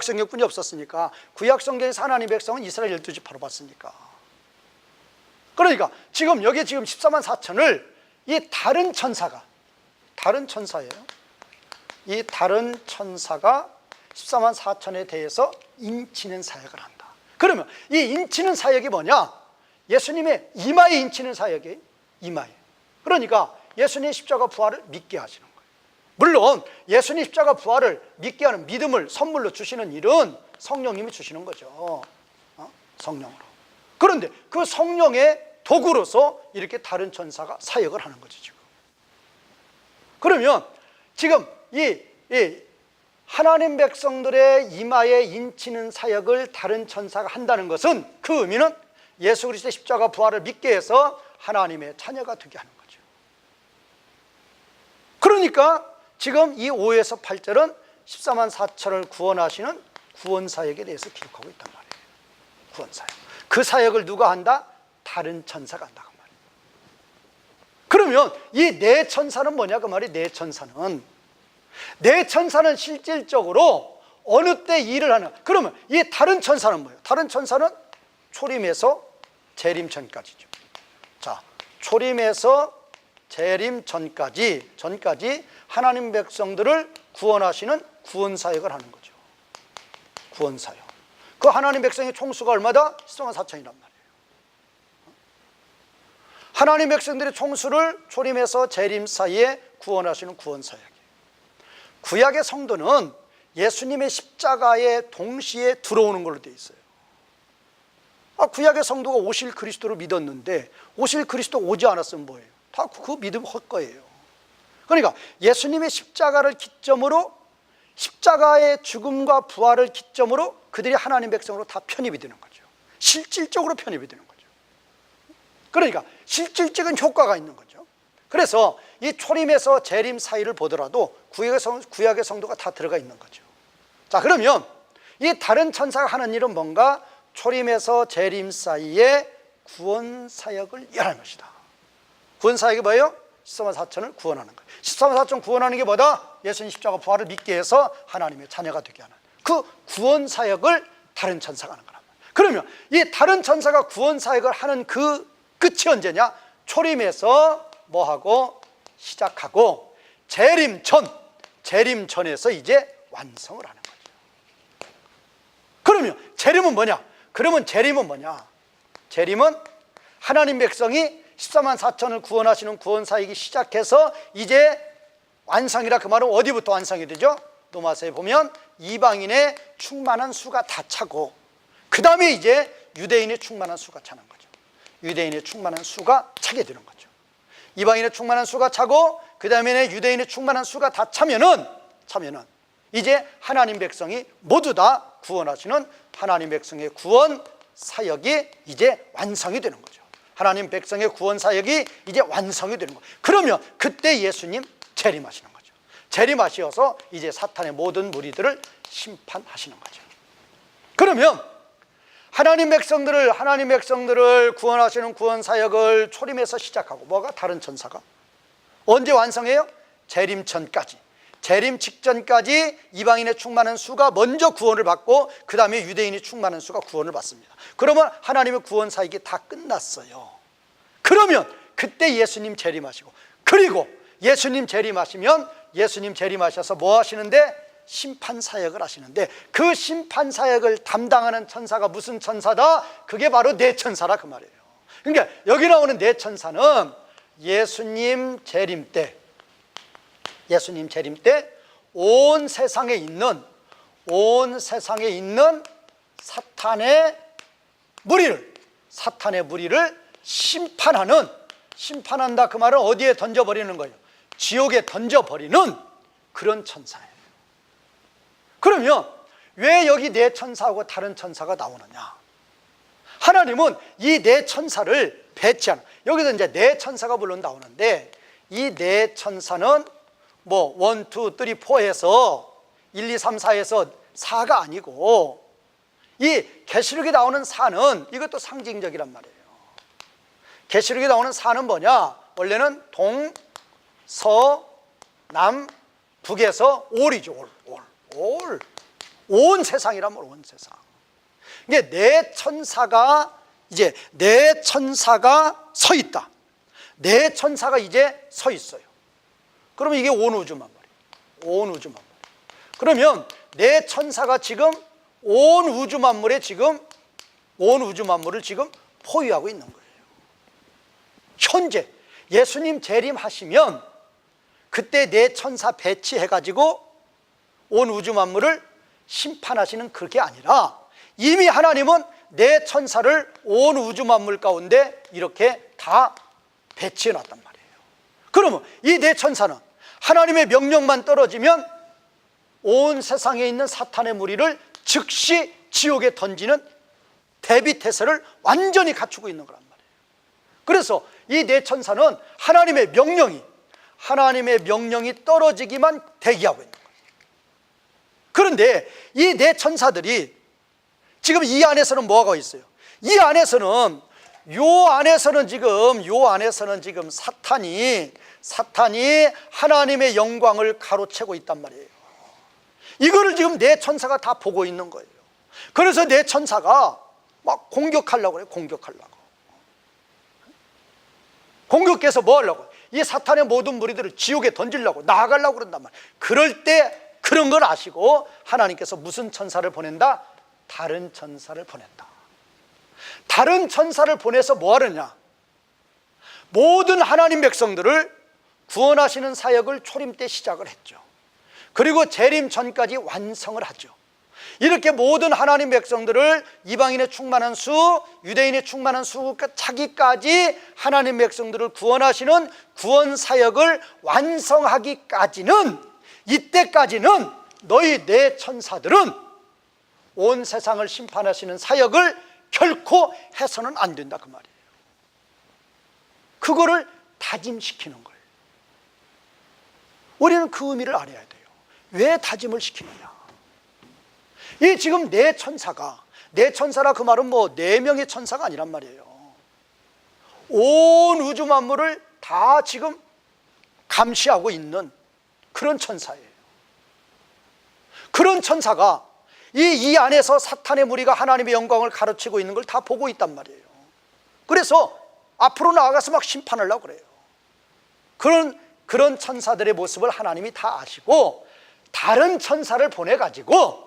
성경뿐이 없었으니까 구약 성경에서 하나님 백성은 이스라엘 12지파로 봤으니까. 그러니까 지금 여기 지금 14만 4천을 이 다른 천사예요. 이 다른 천사가 14만 4천에 대해서 인치는 사역을 한다. 그러면 이 인치는 사역이 뭐냐? 예수님의 이마에 인치는 사역이에요. 이마에. 그러니까 예수님의 십자가 부활을 믿게 하시는 거예요. 물론 예수님 십자가 부활을 믿게 하는 믿음을 선물로 주시는 일은 성령님이 주시는 거죠. 성령으로. 그런데 그 성령의 도구로서 이렇게 다른 천사가 사역을 하는 거죠, 지금. 그러면 지금 이 하나님 백성들의 이마에 인치는 사역을 다른 천사가 한다는 것은 그 의미는 예수 그리스도의 십자가 부활을 믿게 해서 하나님의 자녀가 되게 하는 거죠. 그러니까 지금 이 5에서 8절은 14만 4천을 구원하시는 구원 사역에 대해서 기록하고 있단 말이에요. 구원 사역. 그 사역을 누가 한다? 다른 천사가 한다 그 말이에요. 그러면 이 네 천사는 뭐냐 그 말이 네 천사는 실질적으로 어느 때 일을 하는. 그러면 이 다른 천사는 뭐예요? 다른 천사는 초림에서 재림 전까지죠. 자, 초림에서 재림 전까지 하나님 백성들을 구원하시는 구원 사역을 하는 거죠. 구원 사역. 그 하나님 백성의 총수가 얼마다? 14만 4천이란 말이에요. 하나님 백성들의 총수를 초림에서 재림 사이에 구원하시는 구원 사역이에요. 구약의 성도는 예수님의 십자가에 동시에 들어오는 걸로 되어 있어요. 구약의 성도가 오실 그리스도를 믿었는데 오실 그리스도 오지 않았으면 뭐예요? 다 그 믿음 헛거예요. 그러니까 예수님의 십자가를 기점으로, 십자가의 죽음과 부활을 기점으로 그들이 하나님 백성으로 다 편입이 되는 거죠. 실질적으로 편입이 되는 거죠. 그러니까 실질적인 효과가 있는 거죠. 그래서 이 초림에서 재림 사이를 보더라도 구약의 성도가 다 들어가 있는 거죠. 자, 그러면 이 다른 천사가 하는 일은 뭔가? 초림에서 재림 사이에 구원 사역을 일하는 것이다. 구원 사역이 뭐예요? 14만 4천을 구원하는 거예요. 14만 4천 구원하는 게 뭐다? 예수님 십자가 부활을 믿게 해서 하나님의 자녀가 되게 하는 그 구원 사역을 다른 천사가 하는 거란 말이에요. 그러면 이 다른 천사가 구원 사역을 하는 그 끝이 언제냐? 초림에서 뭐하고 시작하고 재림전에서 이제 완성을 하는 거죠. 그러면 재림은 뭐냐? 재림은 하나님 백성이 14만 4천을 구원하시는 구원 사역이 시작해서 이제 완성이라, 그 말은 어디부터 완성이 되죠? 로마서에 보면 이방인의 충만한 수가 다 차고, 그 다음에 이제 유대인의 충만한 수가 차는 거죠. 유대인의 충만한 수가 차게 되는 거죠. 이방인의 충만한 수가 차고, 그 다음에 유대인의 충만한 수가 다 차면은 이제 하나님 백성이 모두 다 구원하시는 하나님 백성의 구원 사역이 이제 완성이 되는 거죠. 하나님 백성의 구원 사역이 이제 완성이 되는 거예요. 그러면 그때 예수님 재림하시는 거죠. 재림하셔서 이제 사탄의 모든 무리들을 심판하시는 거죠. 그러면 하나님 백성들을 구원하시는 구원 사역을 초림에서 시작하고, 뭐가? 다른 천사가 언제 완성해요? 재림 전까지, 재림 직전까지 이방인의 충만한 수가 먼저 구원을 받고, 그 다음에 유대인이 충만한 수가 구원을 받습니다. 그러면 하나님의 구원 사역이 다 끝났어요. 그러면 그때 예수님 재림하시고, 그리고 예수님 재림하셔서 뭐 하시는데? 심판 사역을 하시는데, 그 심판 사역을 담당하는 천사가 무슨 천사다? 그게 바로 네 천사라, 그 말이에요. 그러니까 여기 나오는 네 천사는 예수님 재림 때 온 세상에 있는 사탄의 무리를 심판한다, 그 말은 어디에 던져버리는 거예요? 지옥에 던져버리는 그런 천사예요. 그러면 왜 여기 네 천사하고 다른 천사가 나오느냐? 하나님은 이 네 천사를 배치하는, 여기서 이제 네 천사가 물론 나오는데, 이 네 천사는 뭐 1, 2, 3, 4해서 1, 2, 3, 4에서 4가 아니고, 이 계시록에 나오는 4는 이것도 상징적이란 말이에요. 계시록에 나오는 4는 뭐냐? 원래는 동, 서, 남, 북에서 올이죠. 온 세상이란 말, 온 세상. 이게 네 천사가 서 있다. 네 천사가 이제 서 있어요. 그러면 이게 온 우주만 말이에요. 그러면 네 천사가 지금 온 우주 만물을 지금 포위하고 있는 거예요. 현재 예수님 재림하시면 그때 네 천사 배치해가지고 온 우주 만물을 심판하시는 그게 아니라, 이미 하나님은 네 천사를 온 우주 만물 가운데 이렇게 다 배치해 놨단 말이에요. 그러면 이 네 천사는 하나님의 명령만 떨어지면 온 세상에 있는 사탄의 무리를 즉시 지옥에 던지는 대비태세를 완전히 갖추고 있는 거란 말이에요. 그래서 이 네 천사는 하나님의 명령이 떨어지기만 대기하고 있는 거예요. 그런데 이 네 천사들이 지금 이 안에서는 뭐가 있어요? 이 안에서는 지금 사탄이 하나님의 영광을 가로채고 있단 말이에요. 이거를 지금 네 천사가 다 보고 있는 거예요. 그래서 네 천사가 막 공격하려고 그래요. 공격해서 뭐 하려고? 이 사탄의 모든 무리들을 지옥에 던지려고, 나아가려고 그런단 말이에요. 그럴 때 그런 걸 아시고 하나님께서 무슨 천사를 보낸다? 다른 천사를 보낸다. 다른 천사를 보내서 뭐 하느냐? 모든 하나님 백성들을 구원하시는 사역을 초림 때 시작을 했죠. 그리고 재림 전까지 완성을 하죠. 이렇게 모든 하나님 백성들을 이방인의 충만한 수, 유대인의 충만한 수가 차기까지 하나님 백성들을 구원하시는 구원 사역을 완성하기까지는, 이때까지는 너희 네 천사들은 온 세상을 심판하시는 사역을 결코 해서는 안 된다, 그 말이에요. 그거를 다짐시키는 거예요. 우리는 그 의미를 알아야 돼요. 왜 다짐을 시키느냐? 이 지금 네 천사가, 네 천사라 그 말은 뭐 네 명의 천사가 아니란 말이에요. 온 우주 만물을 다 지금 감시하고 있는 그런 천사예요. 그런 천사가 이 안에서 사탄의 무리가 하나님의 영광을 가르치고 있는 걸 다 보고 있단 말이에요. 그래서 앞으로 나아가서 막 심판하려고 그래요. 그런 천사들의 모습을 하나님이 다 아시고 다른 천사를 보내가지고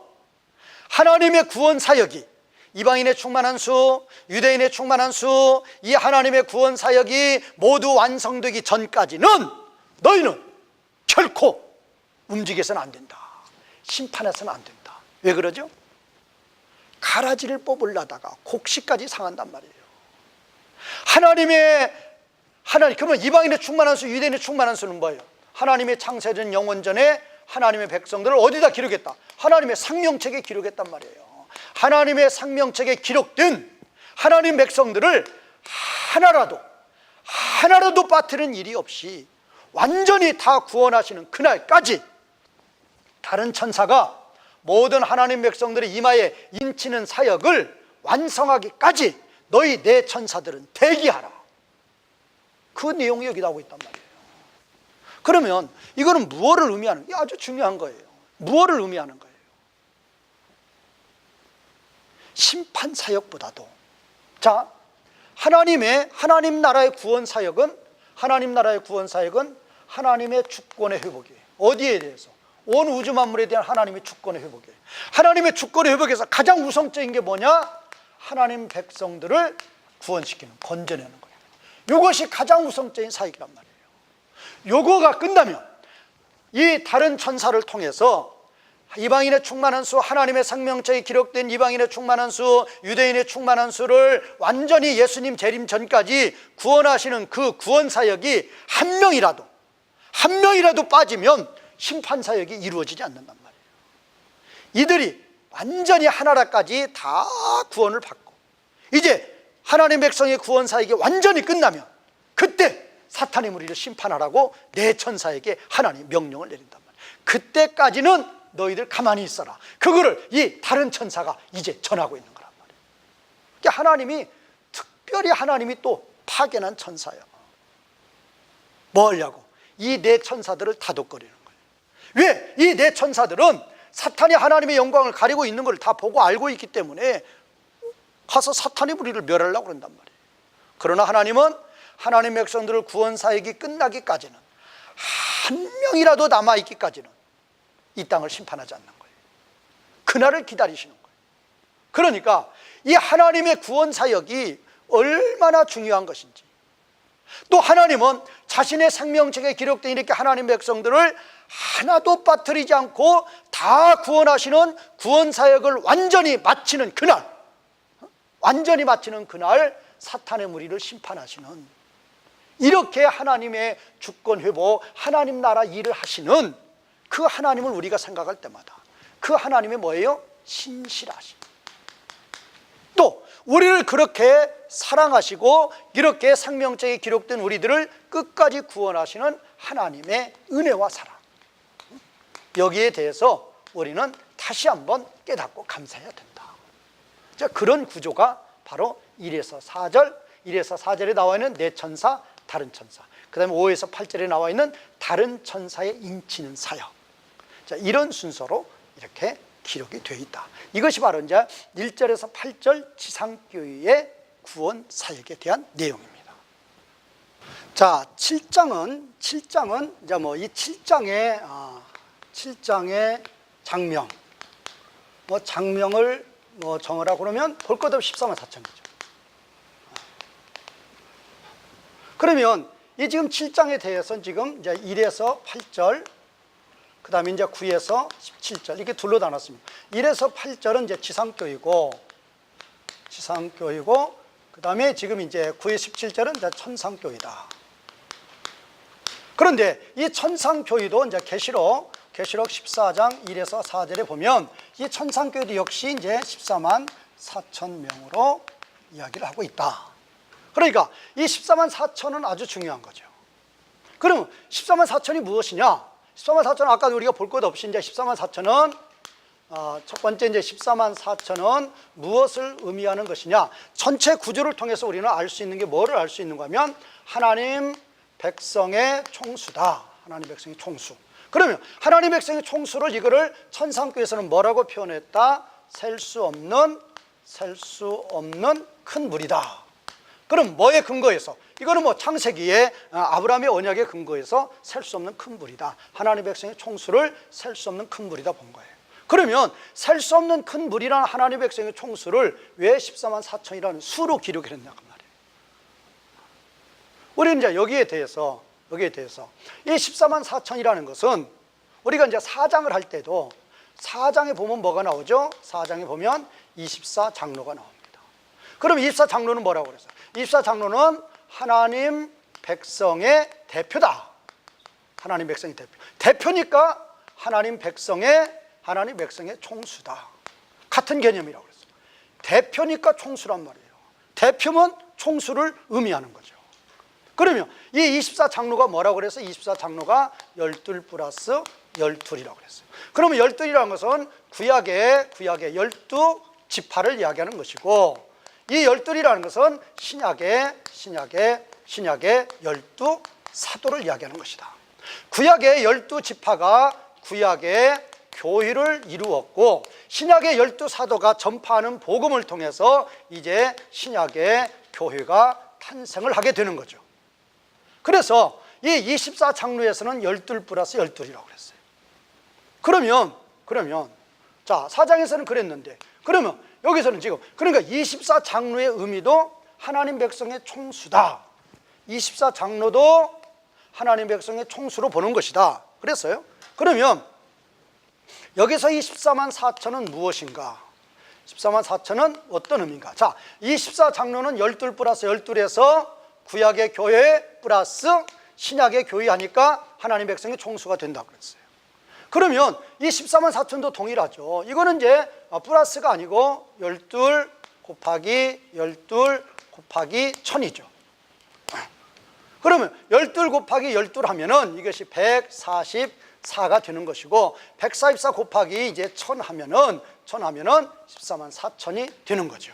하나님의 구원 사역이, 이방인의 충만한 수, 유대인의 충만한 수, 이 하나님의 구원 사역이 모두 완성되기 전까지는 너희는 결코 움직여서는 안 된다, 심판해서는 안 된다. 왜 그러죠? 가라지를 뽑으려다가 곡식까지 상한단 말이에요. 그러면 이방인의 충만한 수, 유대인의 충만한 수는 뭐예요? 하나님의 창세전 영원전에 하나님의 백성들을 어디다 기록했다? 하나님의 상명책에 기록했단 말이에요. 하나님의 상명책에 기록된 하나님 백성들을 하나라도 빠뜨리는 일이 없이 완전히 다 구원하시는 그날까지 다른 천사가 모든 하나님 백성들의 이마에 인치는 사역을 완성하기까지 너희 네 천사들은 대기하라. 그 내용이 여기 나오고 있단 말이에요. 그러면 이거는 무엇을 의미하는 게 아주 중요한 거예요. 무엇을 의미하는 거예요? 심판 사역보다도, 자, 하나님 나라의 구원 사역은 하나님의 주권의 회복이에요. 어디에 대해서? 온 우주 만물에 대한 하나님의 주권의 회복이에요. 하나님의 주권의 회복에서 가장 우선적인 게 뭐냐? 하나님 백성들을 구원시키는, 건져내는 거예요. 이것이 가장 우선적인 사역이란 말이에요. 요거가 끝나면 이 다른 천사를 통해서 이방인의 충만한 수, 하나님의 생명책에 기록된 이방인의 충만한 수, 유대인의 충만한 수를 완전히 예수님 재림 전까지 구원하시는 그 구원 사역이 한 명이라도 빠지면 심판 사역이 이루어지지 않는단 말이에요. 이들이 완전히 하나라까지 다 구원을 받고 이제 하나님 백성의 구원 사역이 완전히 끝나면 그때 사탄의 무리를 심판하라고 네 천사에게 하나님 명령을 내린단 말이에요. 그때까지는 너희들 가만히 있어라. 그거를 이 다른 천사가 이제 전하고 있는 거란 말이에요. 그러니까 특별히 또 파견한 천사예요. 뭐 하려고? 이 네 천사들을 다독거리는 거예요. 왜? 이 네 천사들은 사탄이 하나님의 영광을 가리고 있는 걸 다 보고 알고 있기 때문에 가서 사탄의 무리를 멸하려고 그런단 말이에요. 그러나 하나님은 하나님 백성들을 구원 사역이 끝나기까지는, 한 명이라도 남아있기까지는 이 땅을 심판하지 않는 거예요. 그날을 기다리시는 거예요. 그러니까 이 하나님의 구원 사역이 얼마나 중요한 것인지, 또 하나님은 자신의 생명책에 기록된 이렇게 하나님 백성들을 하나도 빠뜨리지 않고 다 구원하시는 구원 사역을 완전히 마치는 그날 사탄의 무리를 심판하시는, 이렇게 하나님의 주권 회복, 하나님 나라 일을 하시는 그 하나님을 우리가 생각할 때마다 그 하나님이 뭐예요? 신실하신, 또 우리를 그렇게 사랑하시고 이렇게 생명책에 기록된 우리들을 끝까지 구원하시는 하나님의 은혜와 사랑, 여기에 대해서 우리는 다시 한번 깨닫고 감사해야 된다. 자, 그런 구조가 바로 1에서 4절에 나와 있는 네 천사, 다른 천사, 그 다음에 5에서 8절에 나와 있는 다른 천사의 인치는 사역, 자, 이런 순서로 이렇게 기록이 되어 있다. 이것이 바로 이제 1절에서 8절 지상교회의 구원 사역에 대한 내용입니다. 자, 7장은 이제 뭐 이 7장의 장명, 장명을 정하라 그러면 볼 것 없이 14만 4천이죠. 그러면 이 지금 7장에 대해서는 지금 이제 1에서 8절, 그 다음에 이제 9에서 17절, 이렇게 둘로 나눴습니다. 1에서 8절은 이제 지상교이고, 그 다음에 지금 이제 9에서 17절은 이제 천상교이다. 그런데 이 천상교이도 이제 계시록 14장 1에서 4절에 보면 이 천상교이도 역시 이제 14만 4천 명으로 이야기를 하고 있다. 그러니까 이 14만 4천은 아주 중요한 거죠. 그럼 14만 4천이 무엇이냐? 14만 4천은 아까 우리가 볼 것 없이 이제 14만 4천은 첫 번째 이제 14만 4천은 무엇을 의미하는 것이냐? 전체 구조를 통해서 우리는 알 수 있는 게 뭐를 알 수 있는가 하면 하나님 백성의 총수다. 하나님 백성의 총수. 그러면 하나님 백성의 총수를 이거를 천상교에서는 뭐라고 표현했다? 셀 수 없는 큰 물이다. 그럼 뭐에 근거해서? 이거는 뭐 창세기에 아브라함의 언약에 근거해서 셀 수 없는 큰 물이다. 하나님 백성의 총수를 셀 수 없는 큰 물이다 본 거예요. 그러면 셀 수 없는 큰 물이라는 하나님 백성의 총수를 왜 14만 4천이라는 수로 기록을 했냐 그 말이에요. 우리는 이제 여기에 대해서 이 14만 4천이라는 것은 우리가 이제 사장을 할 때도 사장에 보면 뭐가 나오죠? 사장에 보면 24장로가 나옵니다. 그럼 24장로는 뭐라고 그랬어요? 24장로는 하나님 백성의 대표다. 하나님 백성의 대표. 대표니까 하나님 백성의 총수다. 같은 개념이라고 그랬어요. 대표니까 총수란 말이에요. 대표면 총수를 의미하는 거죠. 그러면 이 24장로가 뭐라고 그랬어요? 24장로가 12 플러스 12이라고 그랬어요. 그러면 12이라는 것은 구약의 12지파를 이야기하는 것이고, 이 12이라는 것은 신약의 12사도를 이야기하는 것이다. 구약의 12지파가 구약의 교회를 이루었고, 신약의 12사도가 전파하는 복음을 통해서 이제 신약의 교회가 탄생을 하게 되는 거죠. 그래서 이 24장로에서는 12 플러스 12이라고 그랬어요. 그러면 자, 사장에서는 그랬는데, 그러면 여기서는 지금 그러니까 24장로의 의미도 하나님 백성의 총수다. 24장로도 하나님 백성의 총수로 보는 것이다. 그랬어요. 그러면 여기서 이 14만 4천은 무엇인가? 14만 4천은 어떤 의미인가? 자, 이 14장로는 12 플러스 12에서 구약의 교회 플러스 신약의 교회 하니까 하나님 백성의 총수가 된다고 그랬어요. 그러면 이 14만 4천도 동일하죠. 이거는 이제 플러스가 아니고 12 곱하기 12 곱하기 1000이죠. 그러면 12 곱하기 12 하면은 이것이 144가 되는 것이고, 144 곱하기 이제 1000 하면은 14만 4천이 되는 거죠.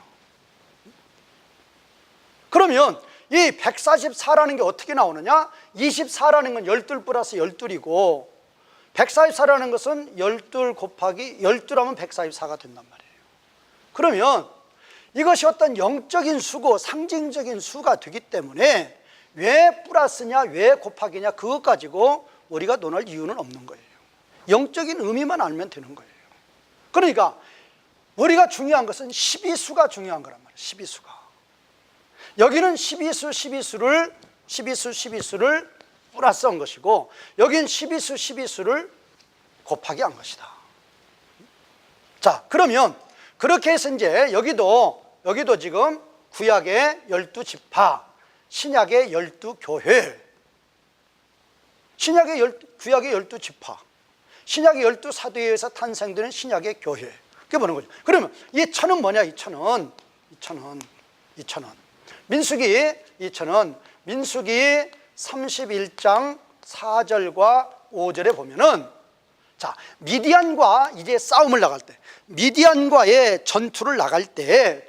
그러면 이 144라는 게 어떻게 나오느냐? 24라는 건 12 플러스 12이고 144라는 것은 12 곱하기 12라면 144가 된단 말이에요. 그러면 이것이 어떤 영적인 수고 상징적인 수가 되기 때문에 왜 플러스냐 왜 곱하기냐 그것 가지고 우리가 논할 이유는 없는 거예요. 영적인 의미만 알면 되는 거예요. 그러니까 우리가 중요한 것은 12수가 중요한 거란 말이에요. 12수가. 여기는 12수를 플러스 한 것이고, 여기는 12수를 곱하기 한 것이다. 자, 그러면 그렇게 해서 이제 여기도 지금 구약의 12지파, 신약의 12교회, 구약의 12지파, 신약의 12사도에 의해서 탄생되는 신약의 교회, 그게 보는 거죠. 그러면 이 천은 뭐냐? 이 천은 민수기 31장 4절과 5절에 보면은, 자, 미디안과 이제 싸움을 나갈 때, 미디안과의 전투를 나갈 때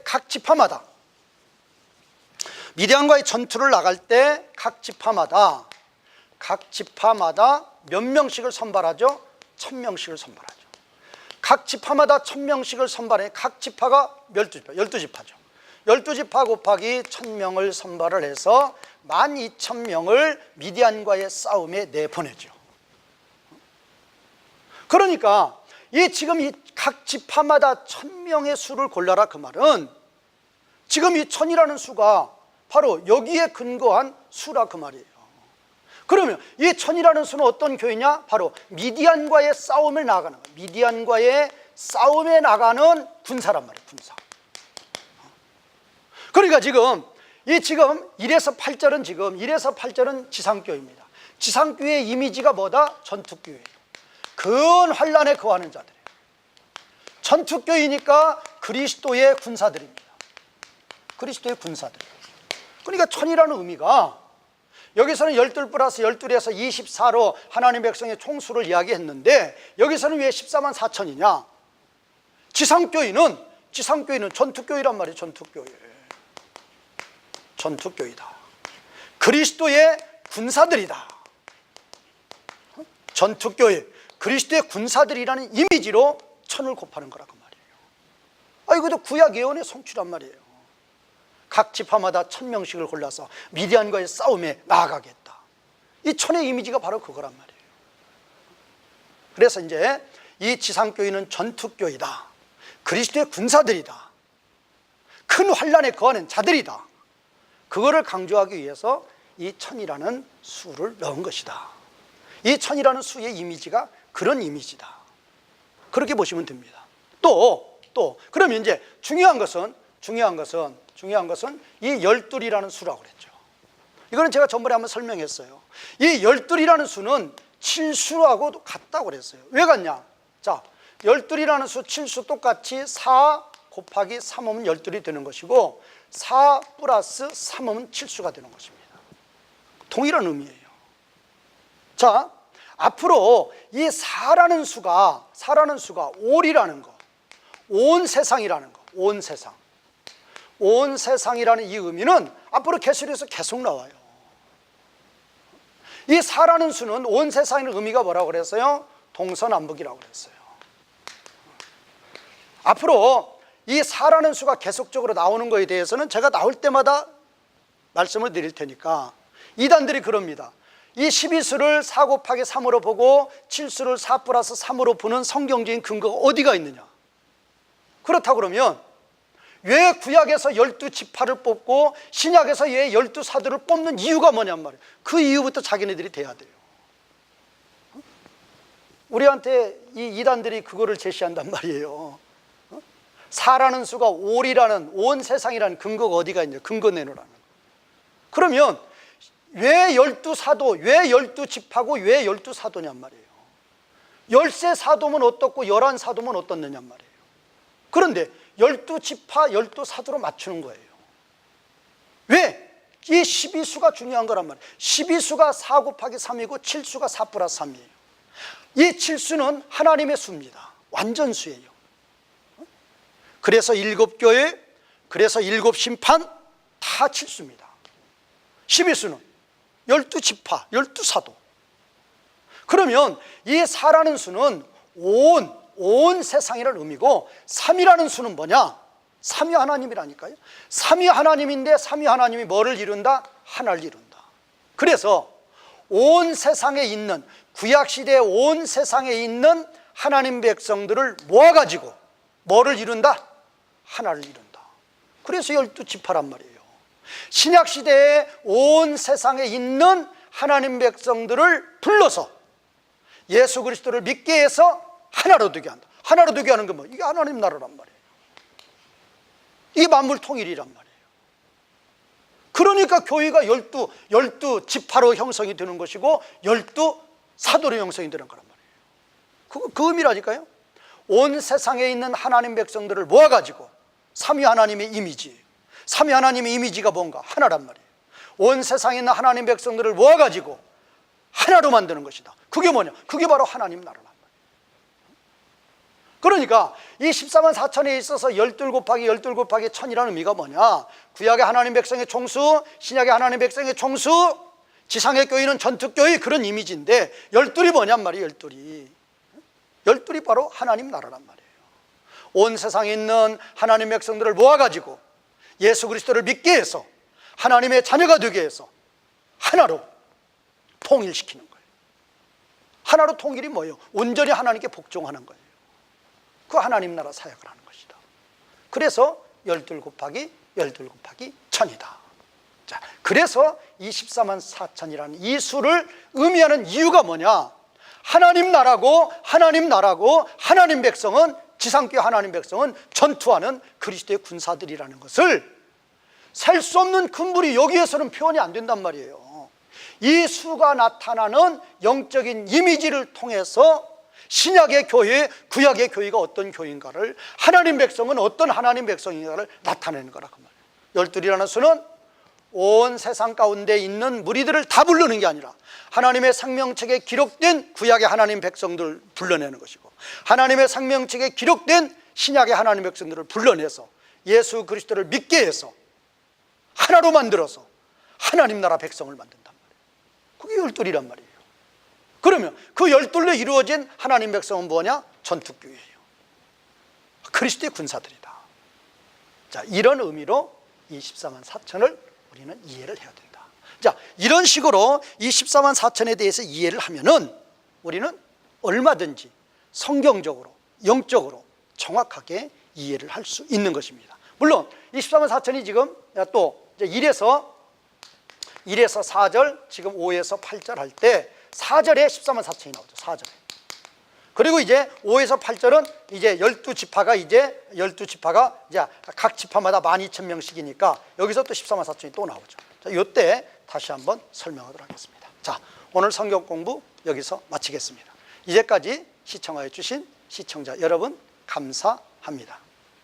각 지파마다, 미디안과의 전투를 나갈 때 각 지파마다 몇 명씩을 선발하죠? 1000명씩을 선발하죠. 각 지파마다 1000명씩을 선발해. 각 지파가 12지파죠. 12지파 곱하기 1000명을 선발을 해서 12,000명을 미디안과의 싸움에 내보내죠. 그러니까 지금 이 각 지파마다 1000명의 수를 골라라 그 말은, 지금 이 1000이라는 수가 바로 여기에 근거한 수라 그 말이에요. 그러면 이 1000이라는 수는 어떤 교회냐? 바로 미디안과의 싸움을 나가는 거예요. 미디안과의 싸움에 나가는 군사란 말이에요. 군사. 그러니까 지금 1에서 8절은 지상교회입니다. 지상교회의 이미지가 뭐다? 전투교회예요. 근 환란에 거하는 자들이에요. 전투교회니까 그리스도의 군사들입니다. 그리스도의 군사들. 그러니까 천이라는 의미가 여기서는 12 플러스 12에서 24로 하나님 백성의 총수를 이야기했는데 여기서는 왜 14만 4천이냐? 지상교회는 전투교회란 말이에요. 전투교회다. 그리스도의 군사들이다. 전투교회, 그리스도의 군사들이라는 이미지로 천을 곱하는 거라고 말이에요. 이것도 구약 예언의 성취란 말이에요. 각 지파마다 1000명씩을 골라서 미디안과의 싸움에 나아가겠다. 이 천의 이미지가 바로 그거란 말이에요. 그래서 이제 이 지상교회는 전투교회다. 그리스도의 군사들이다. 큰 환난에 거하는 자들이다. 그거를 강조하기 위해서 이 천이라는 수를 넣은 것이다. 이 천이라는 수의 이미지가 그런 이미지다. 그렇게 보시면 됩니다. 또 그러면 이제 중요한 것은 이 12이라는 수라고 그랬죠. 이거는 제가 전번에 한번 설명했어요. 이 12이라는 수는 7수하고 같다고 그랬어요. 왜 같냐? 자, 12이라는 수 7수 똑같이 4 곱하기 3하면 12이 되는 것이고 4 플러스 3하면 7수가 되는 것입니다. 동일한 의미예요. 자, 앞으로 이 4라는 수가 올이라는 거, 온 세상이라는 거, 온 세상이라는 이 의미는 앞으로 계시록에서 계속 나와요. 이 4라는 수는 온 세상의 의미가 뭐라고 그랬어요? 동서남북이라고 그랬어요. 앞으로 이 4라는 수가 계속적으로 나오는 거에 대해서는 제가 나올 때마다 말씀을 드릴 테니까 이단들이 그럽니다. 이 12수를 4 곱하기 3으로 보고 7수를 4 플러스 3으로 보는 성경적인 근거가 어디가 있느냐? 그렇다 그러면 왜 구약에서 12지파를 뽑고 신약에서 왜 12사도를 뽑는 이유가 뭐냔 말이에요. 그 이유부터 자기네들이 돼야 돼요. 우리한테 이 이단들이 그거를 제시한단 말이에요. 4라는 수가 올이라는, 온 세상이라는 근거가 어디가 있냐? 근거 내놓으라는. 그러면 왜 12사도, 왜 12지파고 왜 12사도냔 말이에요. 13사도면 어떻고 11사도면 어떻느냔 말이에요. 그런데 12지파, 12사도로 맞추는 거예요. 왜? 이 12수가 중요한 거란 말이에요. 12수가 4 곱하기 3이고 7수가 4 플러스 3이에요. 이 7수는 하나님의 수입니다. 완전수예요. 그래서 7교회, 그래서 7심판 다 7수입니다. 12수는 12지파, 12사도. 그러면 이 4라는 수는 온 세상이라는 의미고 3이라는 수는 뭐냐? 삼위 하나님이라니까요. 삼위 하나님인데 삼위 하나님이 뭐를 이룬다? 하나를 이룬다. 그래서 온 세상에 있는, 구약시대의 온 세상에 있는 하나님 백성들을 모아가지고 뭐를 이룬다? 하나를 이룬다. 그래서 12지파란 말이에요. 신약시대에 온 세상에 있는 하나님 백성들을 불러서 예수 그리스도를 믿게 해서 하나로 되게 한다. 하나로 되게 하는 게 뭐? 이게 하나님 나라란 말이에요. 이게 만물 통일이란 말이에요. 그러니까 교회가 12지파로 형성이 되는 것이고 12사도로 형성이 되는 거란 말이에요. 그 의미라니까요. 온 세상에 있는 하나님 백성들을 모아가지고 삼위 하나님의 이미지, 삼위 하나님의 이미지가 뭔가? 하나란 말이에요. 온 세상에 있는 하나님 백성들을 모아가지고 하나로 만드는 것이다. 그게 뭐냐? 그게 바로 하나님 나라란 말이에요. 그러니까 이 14만 4천에 있어서 12 곱하기 12 곱하기 1000이라는 의미가 뭐냐? 구약의 하나님 백성의 총수, 신약의 하나님 백성의 총수, 지상의 교회는 전투교회, 그런 이미지인데 12이 뭐냔 말이에요. 12이 바로 하나님 나라란 말이에요. 온 세상에 있는 하나님 백성들을 모아가지고 예수 그리스도를 믿게 해서 하나님의 자녀가 되게 해서 하나로 통일시키는 거예요. 하나로 통일이 뭐예요? 온전히 하나님께 복종하는 거예요. 그 하나님 나라 사역을 하는 것이다. 그래서 12 곱하기 12 곱하기 1000이다. 자, 그래서 24만 4천이라는 이 수를 의미하는 이유가 뭐냐? 하나님 나라고 하나님 백성은, 지상교회 하나님 백성은 전투하는 그리스도의 군사들이라는 것을 셀 수 없는 금물이 여기에서는 표현이 안 된단 말이에요. 이 수가 나타나는 영적인 이미지를 통해서 신약의 교회, 구약의 교회가 어떤 교회인가를, 하나님 백성은 어떤 하나님 백성인가를 나타내는 거라고 말이에요. 12이라는 수는 온 세상 가운데 있는 무리들을 다 부르는 게 아니라 하나님의 생명책에 기록된 구약의 하나님 백성들을 불러내는 것이고, 하나님의 생명책에 기록된 신약의 하나님 백성들을 불러내서 예수 그리스도를 믿게 해서 하나로 만들어서 하나님 나라 백성을 만든단 말이에요. 그게 열둘이란 말이에요. 그러면 그 열둘로 이루어진 하나님 백성은 뭐냐? 전투교회예요. 그리스도의 군사들이다. 자, 이런 의미로 이 14만 4천을 우리는 이해를 해야 된다. 자, 이런 식으로 이 14만 4천에 대해서 이해를 하면은 우리는 얼마든지 성경적으로, 영적으로 정확하게 이해를 할 수 있는 것입니다. 물론 이 14만 4천이 지금 또 이제 1에서 4절, 지금 5에서 8절 할 때 4절에 14만 4천이 나오죠. 4절에. 그리고 이제 5에서 8절은 이제 12지파가 이제 각 지파마다 12,000명씩이니까 여기서 또 14만 4천이 또 나오죠. 자, 이때 다시 한번 설명하도록 하겠습니다. 자, 오늘 성경 공부 여기서 마치겠습니다. 이제까지 시청하여 주신 시청자 여러분 감사합니다.